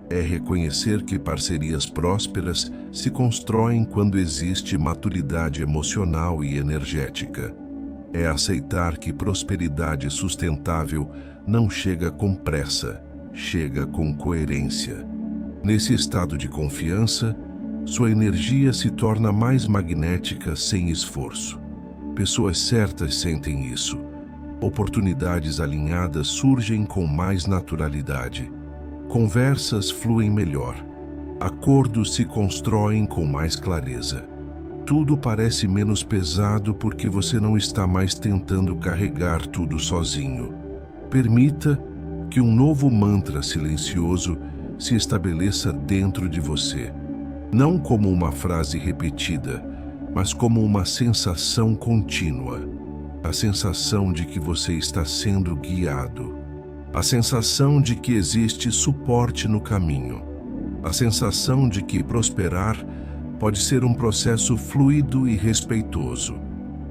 É reconhecer que parcerias prósperas se constroem quando existe maturidade emocional e energética. É aceitar que prosperidade sustentável não chega com pressa, chega com coerência. Nesse estado de confiança, sua energia se torna mais magnética sem esforço. Pessoas certas sentem isso. Oportunidades alinhadas surgem com mais naturalidade. Conversas fluem melhor. Acordos se constroem com mais clareza. Tudo parece menos pesado porque você não está mais tentando carregar tudo sozinho. Permita que um novo mantra silencioso se estabeleça dentro de você. Não como uma frase repetida, mas como uma sensação contínua. A sensação de que você está sendo guiado. A sensação de que existe suporte no caminho. A sensação de que prosperar pode ser um processo fluido e respeitoso.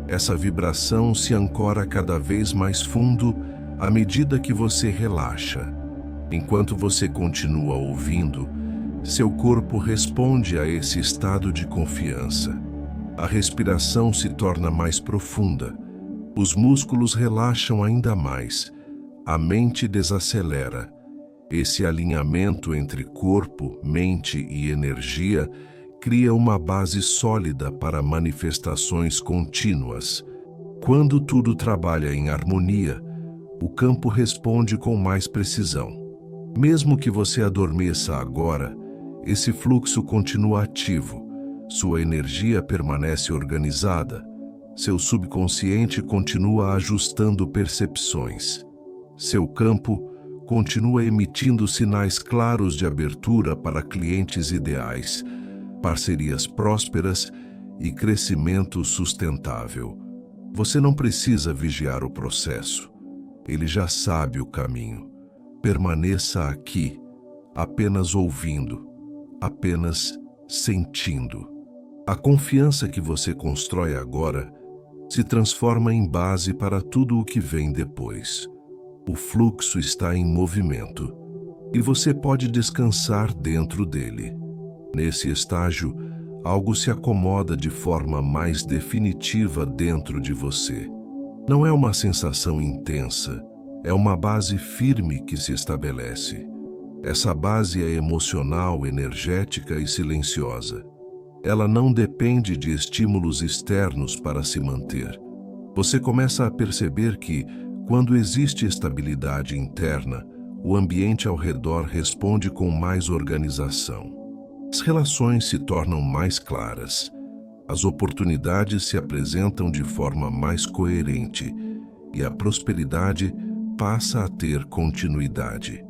Essa vibração se ancora cada vez mais fundo à medida que você relaxa. Enquanto você continua ouvindo, seu corpo responde a esse estado de confiança. A respiração se torna mais profunda. Os músculos relaxam ainda mais. A mente desacelera. Esse alinhamento entre corpo, mente e energia cria uma base sólida para manifestações contínuas. Quando tudo trabalha em harmonia, o campo responde com mais precisão. Mesmo que você adormeça agora, esse fluxo continua ativo. Sua energia permanece organizada. Seu subconsciente continua ajustando percepções. Seu campo continua emitindo sinais claros de abertura para clientes ideais, parcerias prósperas e crescimento sustentável. Você não precisa vigiar o processo. Ele já sabe o caminho. Permaneça aqui, apenas ouvindo, apenas sentindo. A confiança que você constrói agora se transforma em base para tudo o que vem depois. O fluxo está em movimento e você pode descansar dentro dele. Nesse estágio, algo se acomoda de forma mais definitiva dentro de você. Não é uma sensação intensa, é uma base firme que se estabelece. Essa base é emocional, energética e silenciosa. Ela não depende de estímulos externos para se manter. Você começa a perceber que, quando existe estabilidade interna, o ambiente ao redor responde com mais organização. As relações se tornam mais claras. As oportunidades se apresentam de forma mais coerente e a prosperidade passa a ter continuidade.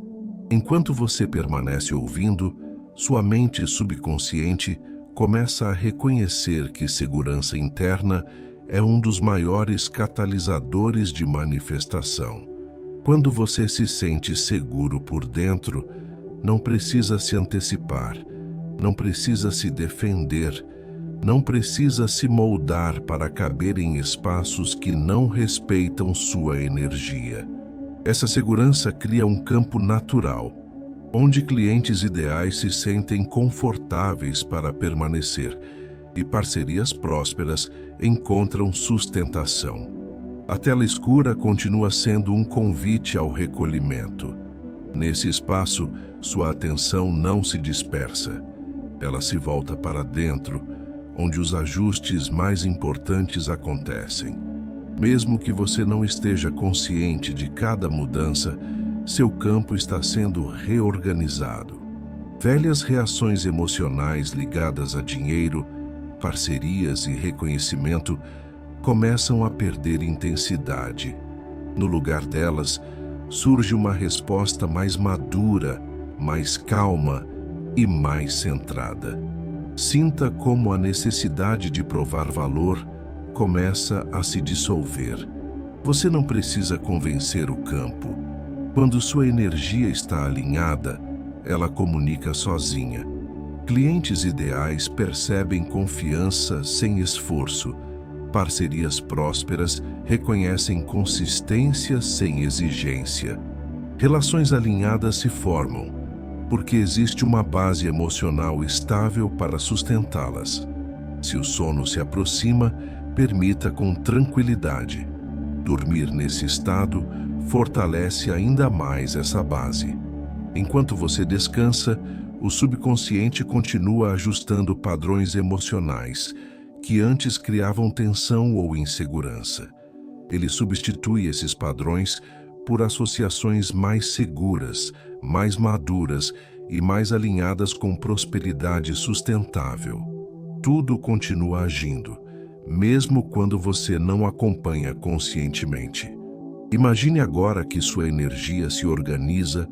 Enquanto você permanece ouvindo, sua mente subconsciente começa a reconhecer que segurança interna é um dos maiores catalisadores de manifestação. Quando você se sente seguro por dentro, não precisa se antecipar, não precisa se defender, não precisa se moldar para caber em espaços que não respeitam sua energia. Essa segurança cria um campo natural, onde clientes ideais se sentem confortáveis para permanecer e parcerias prósperas encontram sustentação. A tela escura continua sendo um convite ao recolhimento. Nesse espaço, sua atenção não se dispersa. Ela se volta para dentro, onde os ajustes mais importantes acontecem. Mesmo que você não esteja consciente de cada mudança, seu campo está sendo reorganizado. Velhas reações emocionais ligadas a dinheiro, parcerias e reconhecimento começam a perder intensidade. No lugar delas, surge uma resposta mais madura, mais calma e mais centrada. Sinta como a necessidade de provar valor começa a se dissolver. Você não precisa convencer o campo. Quando sua energia está alinhada, ela comunica sozinha. Clientes ideais percebem confiança sem esforço. Parcerias prósperas reconhecem consistência sem exigência. Relações alinhadas se formam, porque existe uma base emocional estável para sustentá-las. Se o sono se aproxima, permita com tranquilidade. Dormir nesse estado fortalece ainda mais essa base. Enquanto você descansa, o subconsciente continua ajustando padrões emocionais que antes criavam tensão ou insegurança. Ele substitui esses padrões por associações mais seguras, mais maduras e mais alinhadas com prosperidade sustentável. Tudo continua agindo, mesmo quando você não acompanha conscientemente. Imagine agora que sua energia se organiza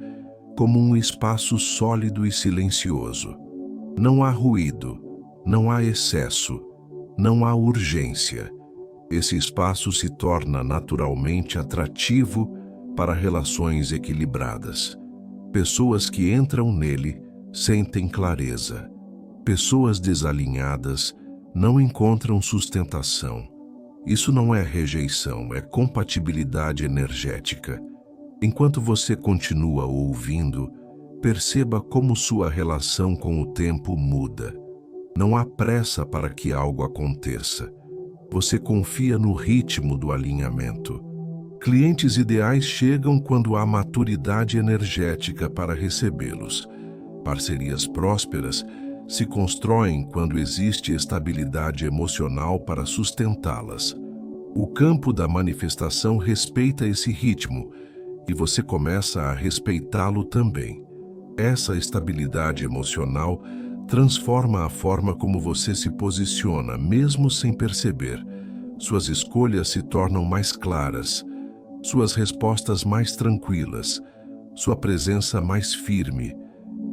como um espaço sólido e silencioso. Não há ruído, não há excesso, não há urgência. Esse espaço se torna naturalmente atrativo para relações equilibradas. Pessoas que entram nele sentem clareza. Pessoas desalinhadas não encontram sustentação. Isso não é rejeição, é compatibilidade energética. Enquanto você continua ouvindo, perceba como sua relação com o tempo muda. Não há pressa para que algo aconteça. Você confia no ritmo do alinhamento. Clientes ideais chegam quando há maturidade energética para recebê-los. Parcerias prósperas se constroem quando existe estabilidade emocional para sustentá-las. O campo da manifestação respeita esse ritmo e você começa a respeitá-lo também. Essa estabilidade emocional transforma a forma como você se posiciona, mesmo sem perceber. Suas escolhas se tornam mais claras, suas respostas mais tranquilas, sua presença mais firme.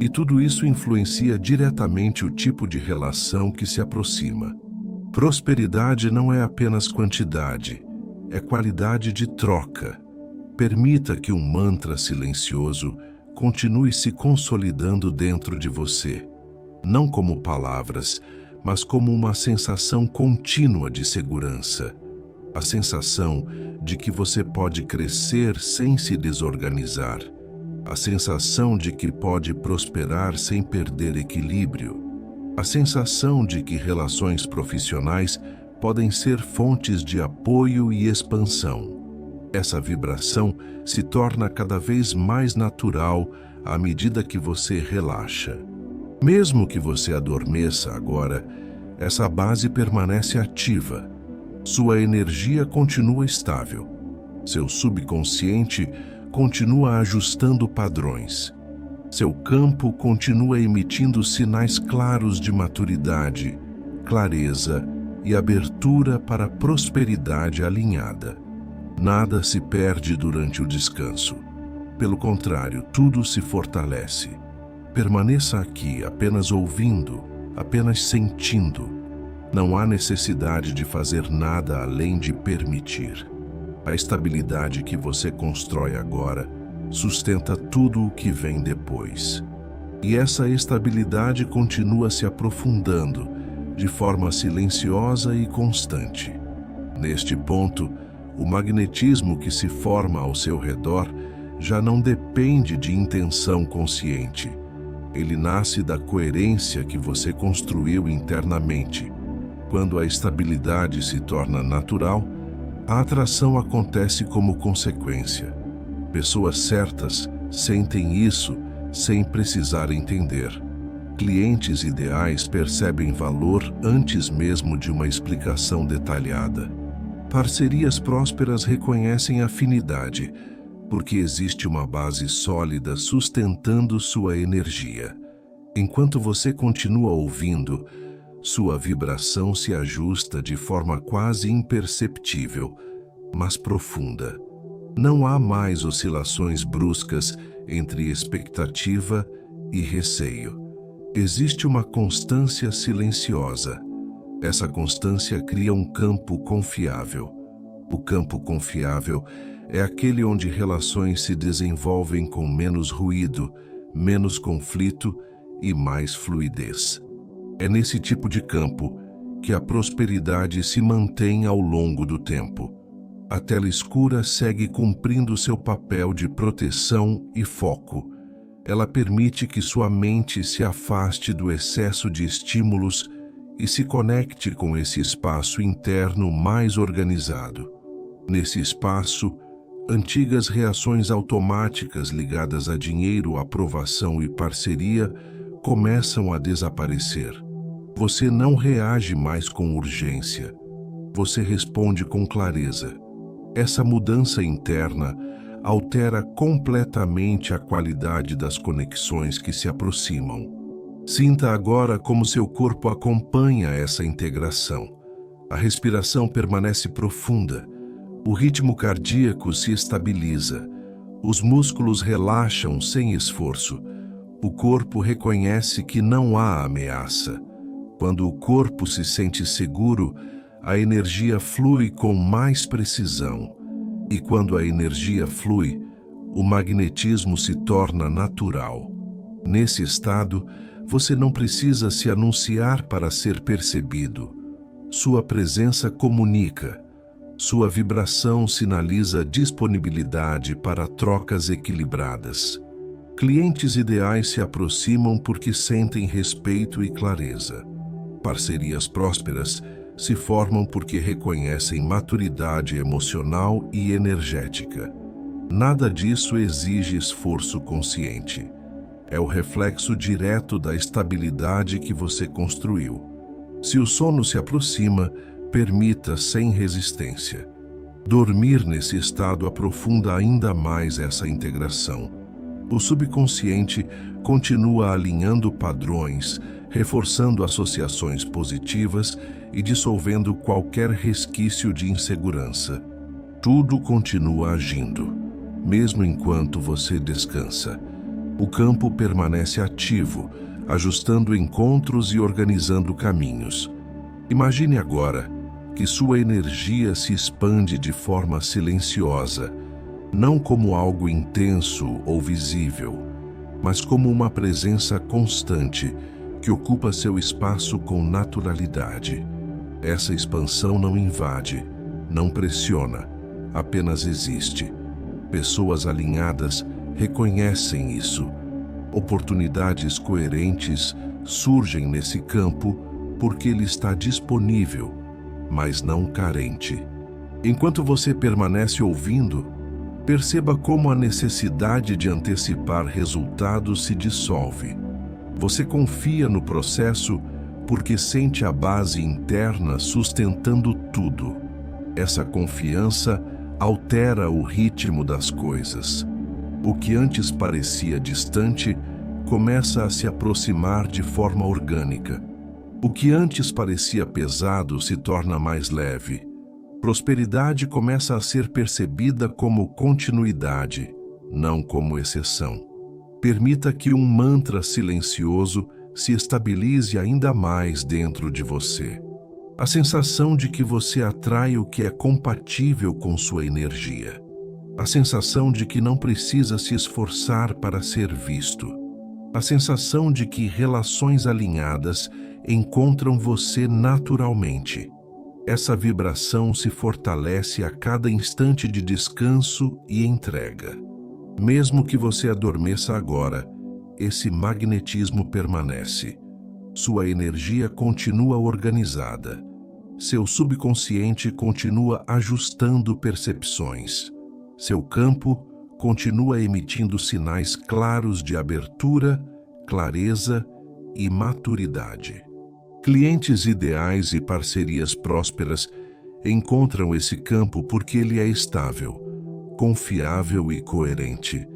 E tudo isso influencia diretamente o tipo de relação que se aproxima. Prosperidade não é apenas quantidade, é qualidade de troca. Permita que um mantra silencioso continue se consolidando dentro de você, não como palavras, mas como uma sensação contínua de segurança. A sensação de que você pode crescer sem se desorganizar. A sensação de que pode prosperar sem perder equilíbrio. A sensação de que relações profissionais podem ser fontes de apoio e expansão. Essa vibração se torna cada vez mais natural à medida que você relaxa. Mesmo que você adormeça agora, essa base permanece ativa. Sua energia continua estável. Seu subconsciente continua ajustando padrões. Seu campo continua emitindo sinais claros de maturidade, clareza e abertura para prosperidade alinhada. Nada se perde durante o descanso. Pelo contrário, tudo se fortalece. Permaneça aqui apenas ouvindo, apenas sentindo. Não há necessidade de fazer nada além de permitir. A estabilidade que você constrói agora sustenta tudo o que vem depois. E essa estabilidade continua se aprofundando de forma silenciosa e constante. Neste ponto, o magnetismo que se forma ao seu redor já não depende de intenção consciente. Ele nasce da coerência que você construiu internamente. Quando a estabilidade se torna natural, a atração acontece como consequência. Pessoas certas sentem isso sem precisar entender. Clientes ideais percebem valor antes mesmo de uma explicação detalhada. Parcerias prósperas reconhecem afinidade, porque existe uma base sólida sustentando sua energia. Enquanto você continua ouvindo, sua vibração se ajusta de forma quase imperceptível, mas profunda. Não há mais oscilações bruscas entre expectativa e receio. Existe uma constância silenciosa. Essa constância cria um campo confiável. O campo confiável é aquele onde relações se desenvolvem com menos ruído, menos conflito e mais fluidez. É nesse tipo de campo que a prosperidade se mantém ao longo do tempo. A tela escura segue cumprindo seu papel de proteção e foco. Ela permite que sua mente se afaste do excesso de estímulos e se conecte com esse espaço interno mais organizado. Nesse espaço, antigas reações automáticas ligadas a dinheiro, aprovação e parceria começam a desaparecer. Você não reage mais com urgência. Você responde com clareza. Essa mudança interna altera completamente a qualidade das conexões que se aproximam. Sinta agora como seu corpo acompanha essa integração. A respiração permanece profunda, o ritmo cardíaco se estabiliza, os músculos relaxam sem esforço, o corpo reconhece que não há ameaça. Quando o corpo se sente seguro, a energia flui com mais precisão. E quando a energia flui, o magnetismo se torna natural. Nesse estado, você não precisa se anunciar para ser percebido. Sua presença comunica. Sua vibração sinaliza disponibilidade para trocas equilibradas. Clientes ideais se aproximam porque sentem respeito e clareza. Parcerias prósperas se formam porque reconhecem maturidade emocional e energética. Nada disso exige esforço consciente. É o reflexo direto da estabilidade que você construiu. Se o sono se aproxima, permita sem resistência. Dormir nesse estado aprofunda ainda mais essa integração. O subconsciente continua alinhando padrões, reforçando associações positivas e dissolvendo qualquer resquício de insegurança. Tudo continua agindo, mesmo enquanto você descansa. O campo permanece ativo, ajustando encontros e organizando caminhos. Imagine agora que sua energia se expande de forma silenciosa, não como algo intenso ou visível, mas como uma presença constante que ocupa seu espaço com naturalidade. Essa expansão não invade, não pressiona, apenas existe. Pessoas alinhadas reconhecem isso. Oportunidades coerentes surgem nesse campo porque ele está disponível, mas não carente. Enquanto você permanece ouvindo, perceba como a necessidade de antecipar resultados se dissolve. Você confia no processo porque sente a base interna sustentando tudo. Essa confiança altera o ritmo das coisas. O que antes parecia distante começa a se aproximar de forma orgânica. O que antes parecia pesado se torna mais leve. Prosperidade começa a ser percebida como continuidade, não como exceção. Permita que um mantra silencioso se estabilize ainda mais dentro de você. A sensação de que você atrai o que é compatível com sua energia. A sensação de que não precisa se esforçar para ser visto. A sensação de que relações alinhadas encontram você naturalmente. Essa vibração se fortalece a cada instante de descanso e entrega. Mesmo que você adormeça agora, esse magnetismo permanece. Sua energia continua organizada. Seu subconsciente continua ajustando percepções. Seu campo continua emitindo sinais claros de abertura, clareza e maturidade. Clientes ideais e parcerias prósperas encontram esse campo porque ele é estável, confiável e coerente.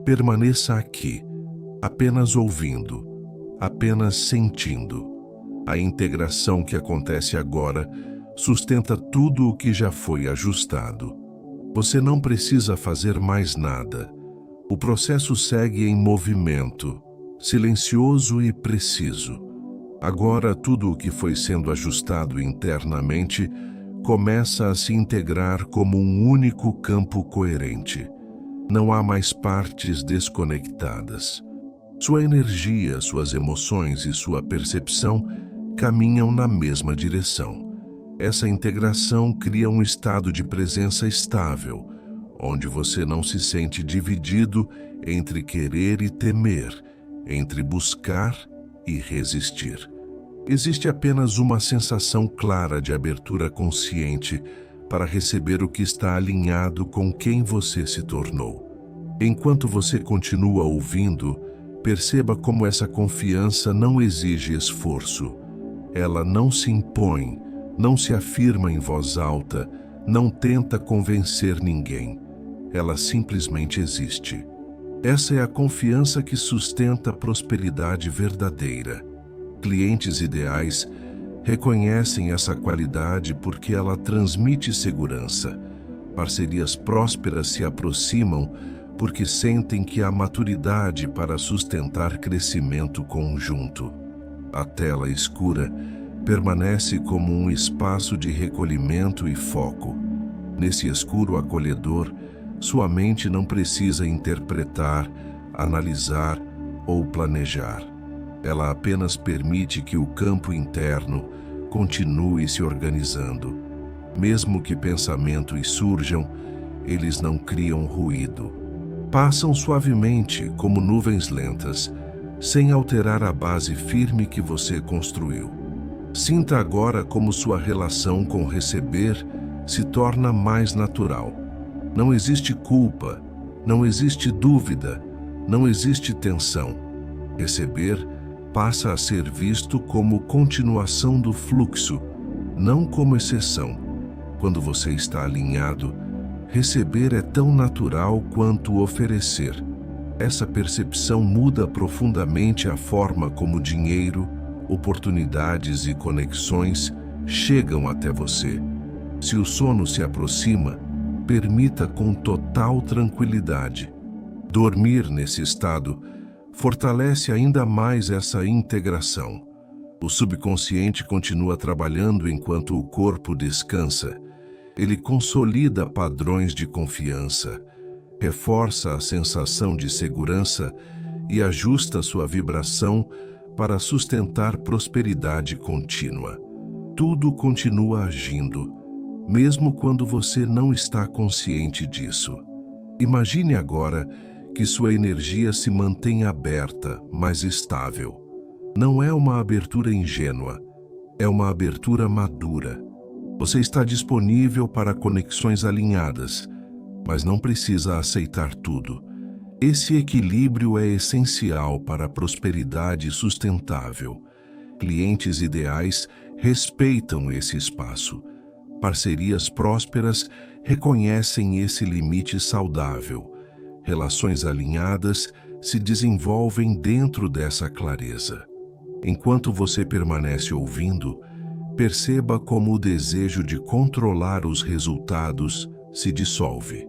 Permaneça aqui, apenas ouvindo, apenas sentindo. A integração que acontece agora sustenta tudo o que já foi ajustado. Você não precisa fazer mais nada. O processo segue em movimento, silencioso e preciso. Agora, tudo o que foi sendo ajustado internamente começa a se integrar como um único campo coerente. Não há mais partes desconectadas. Sua energia, suas emoções e sua percepção caminham na mesma direção. Essa integração cria um estado de presença estável, onde você não se sente dividido entre querer e temer, entre buscar e resistir. Existe apenas uma sensação clara de abertura consciente para receber o que está alinhado com quem você se tornou. Enquanto você continua ouvindo, perceba como essa confiança não exige esforço. Ela não se impõe, não se afirma em voz alta, não tenta convencer ninguém. Ela simplesmente existe. Essa é a confiança que sustenta a prosperidade verdadeira. Clientes ideais reconhecem essa qualidade porque ela transmite segurança. Parcerias prósperas se aproximam porque sentem que há maturidade para sustentar crescimento conjunto. A tela escura permanece como um espaço de recolhimento e foco. Nesse escuro acolhedor, sua mente não precisa interpretar, analisar ou planejar. Ela apenas permite que o campo interno continue se organizando. Mesmo que pensamentos surjam, eles não criam ruído. Passam suavemente como nuvens lentas, sem alterar a base firme que você construiu. Sinta agora como sua relação com receber se torna mais natural. Não existe culpa, não existe dúvida, não existe tensão. Receber passa a ser visto como continuação do fluxo, não como exceção. Quando você está alinhado, receber é tão natural quanto oferecer. Essa percepção muda profundamente a forma como dinheiro, oportunidades e conexões chegam até você. Se o sono se aproxima, permita com total tranquilidade. Dormir nesse estado fortalece ainda mais essa integração. O subconsciente continua trabalhando enquanto o corpo descansa. Ele consolida padrões de confiança, reforça a sensação de segurança e ajusta sua vibração para sustentar prosperidade contínua. Tudo continua agindo, mesmo quando você não está consciente disso. Imagine agora que sua energia se mantém aberta, mas estável. Não é uma abertura ingênua, é uma abertura madura. Você está disponível para conexões alinhadas, mas não precisa aceitar tudo. Esse equilíbrio é essencial para a prosperidade sustentável. Clientes ideais respeitam esse espaço. Parcerias prósperas reconhecem esse limite saudável. Relações alinhadas se desenvolvem dentro dessa clareza. Enquanto você permanece ouvindo, perceba como o desejo de controlar os resultados se dissolve.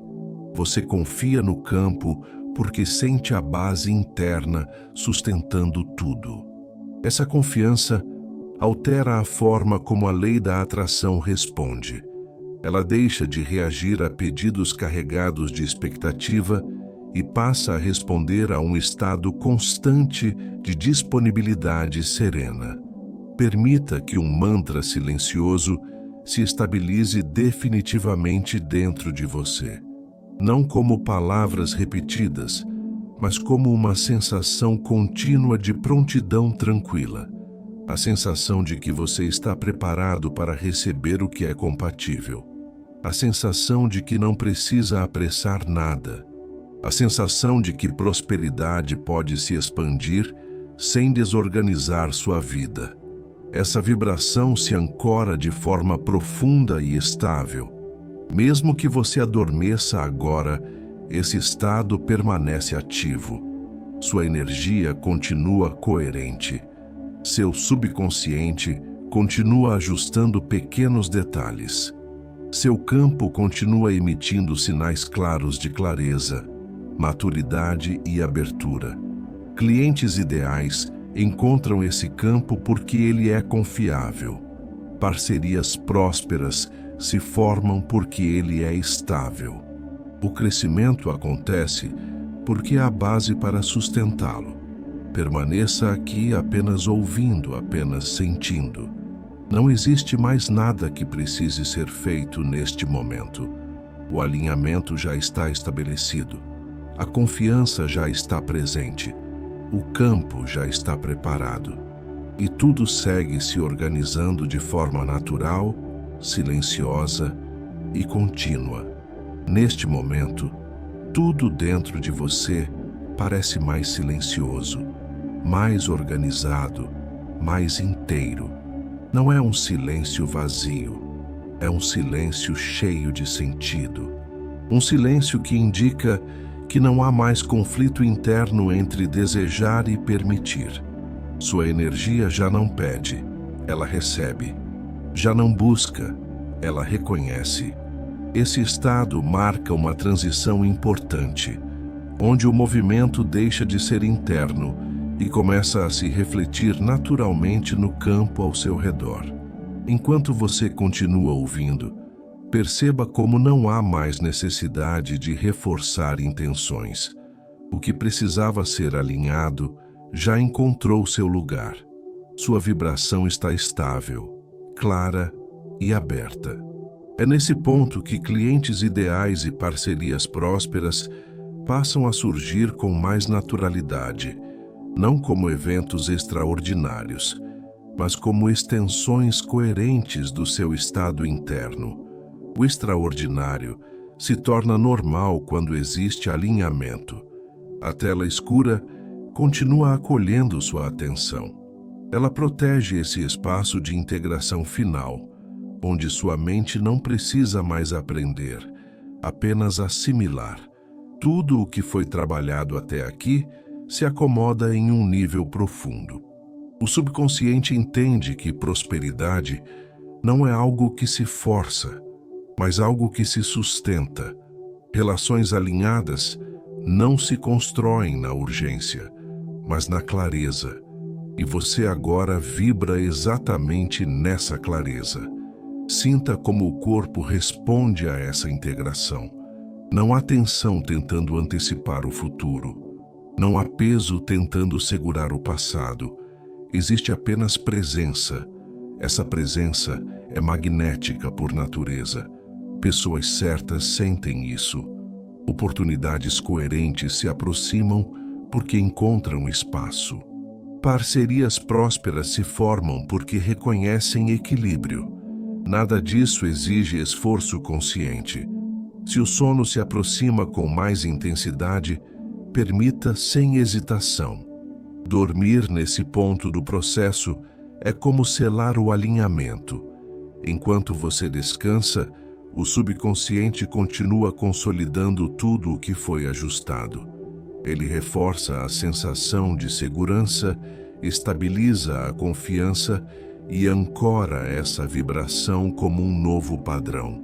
Você confia no campo porque sente a base interna sustentando tudo. Essa confiança altera a forma como a lei da atração responde. Ela deixa de reagir a pedidos carregados de expectativa e passa a responder a um estado constante de disponibilidade serena. Permita que um mantra silencioso se estabilize definitivamente dentro de você. Não como palavras repetidas, mas como uma sensação contínua de prontidão tranquila. A sensação de que você está preparado para receber o que é compatível. A sensação de que não precisa apressar nada. A sensação de que prosperidade pode se expandir sem desorganizar sua vida. Essa vibração se ancora de forma profunda e estável. Mesmo que você adormeça agora, esse estado permanece ativo. Sua energia continua coerente. Seu subconsciente continua ajustando pequenos detalhes. Seu campo continua emitindo sinais claros de clareza, maturidade e abertura. Clientes ideais encontram esse campo porque ele é confiável. Parcerias prósperas se formam porque ele é estável. O crescimento acontece porque há base para sustentá-lo. Permaneça aqui apenas ouvindo, apenas sentindo. Não existe mais nada que precise ser feito neste momento. O alinhamento já está estabelecido. A confiança já está presente. O campo já está preparado. E tudo segue se organizando de forma natural, silenciosa e contínua. Neste momento, tudo dentro de você parece mais silencioso, mais organizado, mais inteiro. Não é um silêncio vazio, É um silêncio cheio de sentido. Um silêncio que indica que não há mais conflito interno entre desejar e permitir. Sua energia já não pede, ela recebe. Já não busca, ela reconhece. Esse estado marca uma transição importante, onde o movimento deixa de ser interno e começa a se refletir naturalmente no campo ao seu redor. Enquanto você continua ouvindo, perceba como não há mais necessidade de reforçar intenções. O que precisava ser alinhado já encontrou seu lugar. Sua vibração está estável, clara e aberta. É nesse ponto que clientes ideais e parcerias prósperas passam a surgir com mais naturalidade, não como eventos extraordinários, mas como extensões coerentes do seu estado interno. O extraordinário se torna normal quando existe alinhamento. A tela escura continua acolhendo sua atenção. Ela protege esse espaço de integração final, onde sua mente não precisa mais aprender, apenas assimilar. Tudo o que foi trabalhado até aqui se acomoda em um nível profundo. O subconsciente entende que prosperidade não é algo que se força, mas algo que se sustenta. Relações alinhadas não se constroem na urgência, mas na clareza. E você agora vibra exatamente nessa clareza. Sinta como o corpo responde a essa integração. Não há tensão tentando antecipar o futuro. Não há peso tentando segurar o passado. Existe apenas presença. Essa presença é magnética por natureza. Pessoas certas sentem isso. Oportunidades coerentes se aproximam porque encontram espaço. Parcerias prósperas se formam porque reconhecem equilíbrio. Nada disso exige esforço consciente. Se o sono se aproxima com mais intensidade, permita sem hesitação. Dormir nesse ponto do processo é como selar o alinhamento. Enquanto você descansa, o subconsciente continua consolidando tudo o que foi ajustado. Ele reforça a sensação de segurança, estabiliza a confiança e ancora essa vibração como um novo padrão.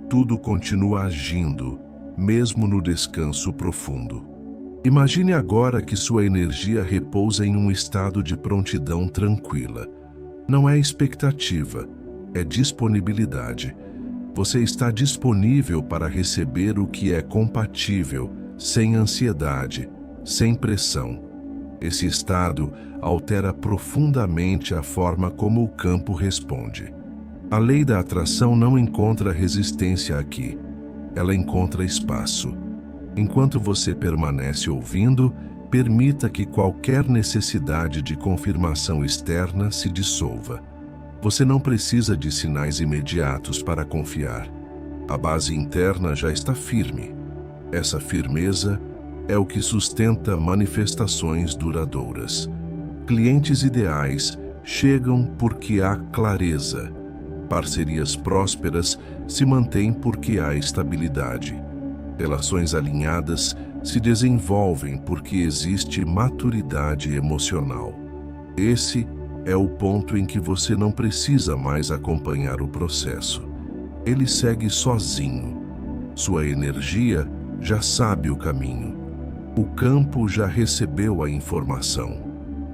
Tudo continua agindo, mesmo no descanso profundo. Imagine agora que sua energia repousa em um estado de prontidão tranquila. Não é expectativa, é disponibilidade. Você está disponível para receber o que é compatível, sem ansiedade, sem pressão. Esse estado altera profundamente a forma como o campo responde. A lei da atração não encontra resistência aqui, ela encontra espaço. Enquanto você permanece ouvindo, permita que qualquer necessidade de confirmação externa se dissolva. Você não precisa de sinais imediatos para confiar. A base interna já está firme. Essa firmeza é o que sustenta manifestações duradouras. Clientes ideais chegam porque há clareza. Parcerias prósperas se mantêm porque há estabilidade. Relações alinhadas se desenvolvem porque existe maturidade emocional. Esse é o ponto em que você não precisa mais acompanhar o processo. Ele segue sozinho. Sua energia já sabe o caminho. O campo já recebeu a informação.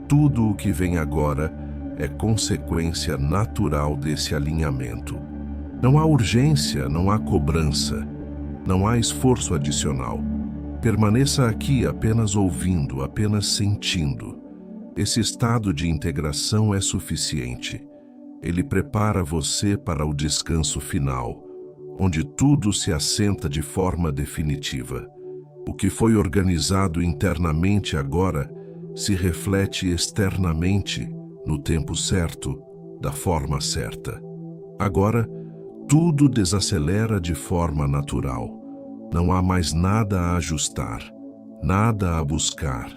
Tudo o que vem agora é consequência natural desse alinhamento. Não há urgência, não há cobrança, não há esforço adicional. Permaneça aqui apenas ouvindo, apenas sentindo. Esse estado de integração é suficiente. Ele prepara você para o descanso final, onde tudo se assenta de forma definitiva. O que foi organizado internamente agora se reflete externamente no tempo certo, da forma certa. Agora, tudo desacelera de forma natural. Não há mais nada a ajustar, nada a buscar,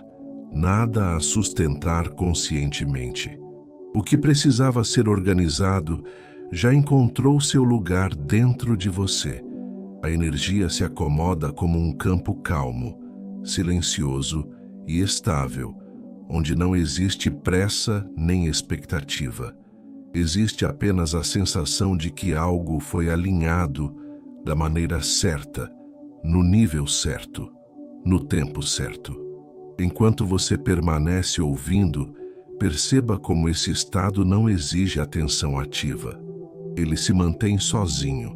nada a sustentar conscientemente. O que precisava ser organizado já encontrou seu lugar dentro de você. A energia se acomoda como um campo calmo, silencioso e estável, onde não existe pressa nem expectativa. Existe apenas a sensação de que algo foi alinhado da maneira certa, no nível certo, no tempo certo. Enquanto você permanece ouvindo, perceba como esse estado não exige atenção ativa. Ele se mantém sozinho.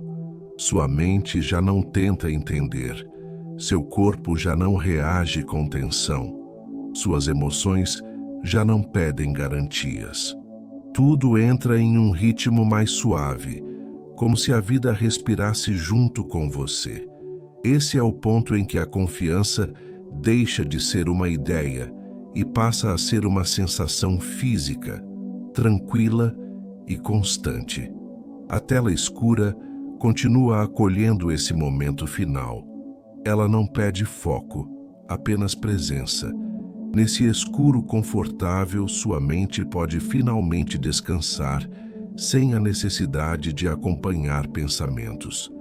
Sua mente já não tenta entender. Seu corpo já não reage com tensão. Suas emoções já não pedem garantias. Tudo entra em um ritmo mais suave, como se a vida respirasse junto com você. Esse é o ponto em que a confiança deixa de ser uma ideia e passa a ser uma sensação física, tranquila e constante. A tela escura continua acolhendo esse momento final. Ela não pede foco, apenas presença. Nesse escuro confortável, sua mente pode finalmente descansar, sem a necessidade de acompanhar pensamentos.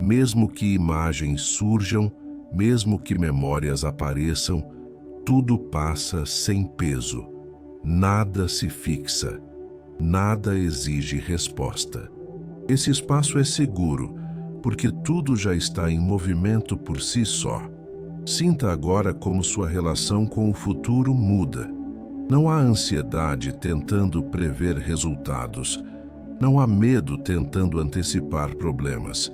Mesmo que imagens surjam, mesmo que memórias apareçam, tudo passa sem peso. Nada se fixa, nada exige resposta. Esse espaço é seguro, porque tudo já está em movimento por si só. Sinta agora como sua relação com o futuro muda. Não há ansiedade tentando prever resultados. Não há medo tentando antecipar problemas.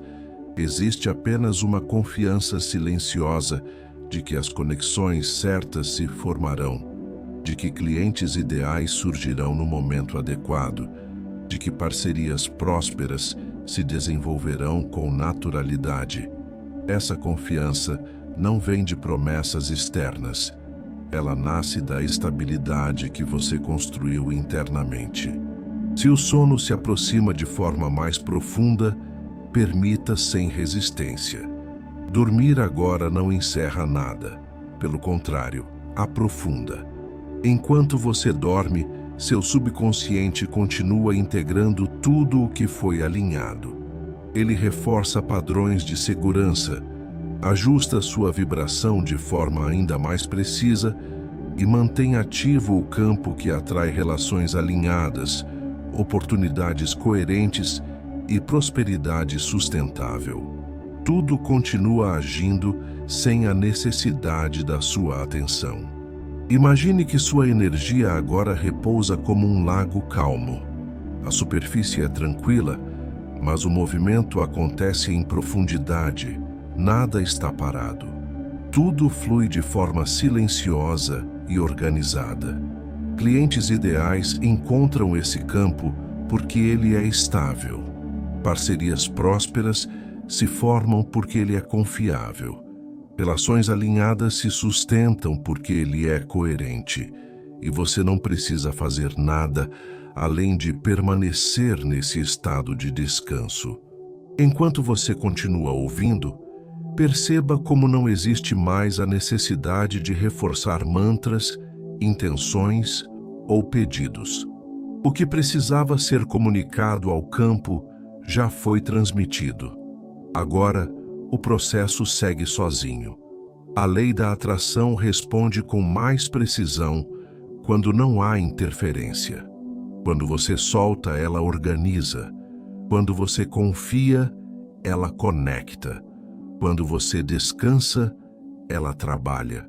Existe apenas uma confiança silenciosa de que as conexões certas se formarão, de que clientes ideais surgirão no momento adequado, de que parcerias prósperas se desenvolverão com naturalidade. Essa confiança não vem de promessas externas. Ela nasce da estabilidade que você construiu internamente. Se o sono se aproxima de forma mais profunda, permita sem resistência. Dormir agora não encerra nada. Pelo contrário, aprofunda. Enquanto você dorme, seu subconsciente continua integrando tudo o que foi alinhado. Ele reforça padrões de segurança, ajusta sua vibração de forma ainda mais precisa e mantém ativo o campo que atrai relações alinhadas, oportunidades coerentes e prosperidade sustentável. Tudo continua agindo sem a necessidade da sua atenção. Imagine que sua energia agora repousa como um lago calmo. A superfície é tranquila, mas o movimento acontece em profundidade. Nada está parado. Tudo flui de forma silenciosa e organizada. Clientes ideais encontram esse campo porque ele é estável. Parcerias prósperas se formam porque ele é confiável. Relações alinhadas se sustentam porque ele é coerente. E você não precisa fazer nada além de permanecer nesse estado de descanso. Enquanto você continua ouvindo, perceba como não existe mais a necessidade de reforçar mantras, intenções ou pedidos. O que precisava ser comunicado ao campo já foi transmitido. Agora, o processo segue sozinho. A lei da atração responde com mais precisão quando não há interferência. Quando você solta, ela organiza. Quando você confia, ela conecta. Quando você descansa, ela trabalha.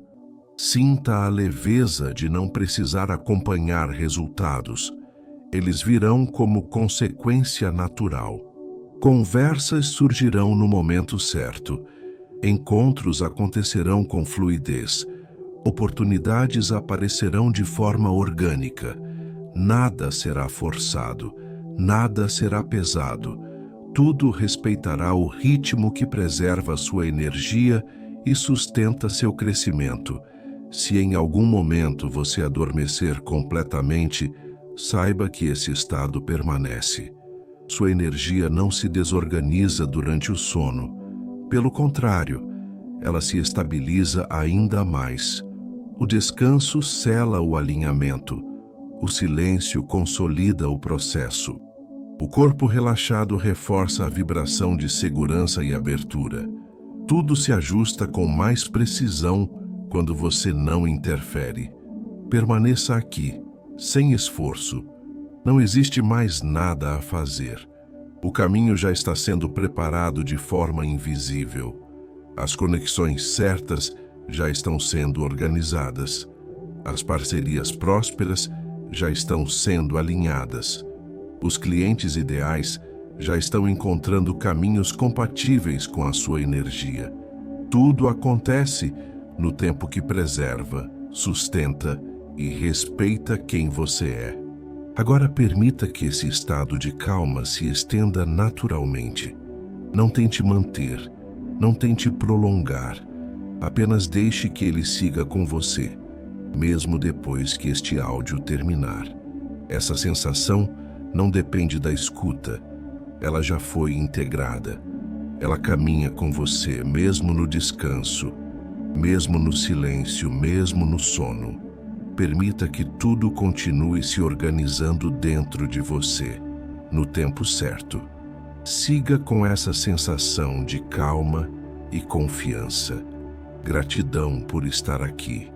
Sinta a leveza de não precisar acompanhar resultados. Eles virão como consequência natural. Conversas surgirão no momento certo. Encontros acontecerão com fluidez. Oportunidades aparecerão de forma orgânica. Nada será forçado. Nada será pesado. Tudo respeitará o ritmo que preserva sua energia e sustenta seu crescimento. Se em algum momento você adormecer completamente, saiba que esse estado permanece. Sua energia não se desorganiza durante o sono. Pelo contrário, ela se estabiliza ainda mais. O descanso sela o alinhamento. O silêncio consolida o processo. O corpo relaxado reforça a vibração de segurança e abertura. Tudo se ajusta com mais precisão quando você não interfere. Permaneça aqui, sem esforço. Não existe mais nada a fazer. O caminho já está sendo preparado de forma invisível. As conexões certas já estão sendo organizadas. As parcerias prósperas já estão sendo alinhadas. Os clientes ideais já estão encontrando caminhos compatíveis com a sua energia. Tudo acontece no tempo que preserva, sustenta e respeita quem você é. Agora permita que esse estado de calma se estenda naturalmente. Não tente manter, não tente prolongar. Apenas deixe que ele siga com você, mesmo depois que este áudio terminar. Essa sensação não depende da escuta. Ela já foi integrada. Ela caminha com você, mesmo no descanso, mesmo no silêncio, mesmo no sono. Permita que tudo continue se organizando dentro de você, no tempo certo. Siga com essa sensação de calma e confiança. Gratidão por estar aqui.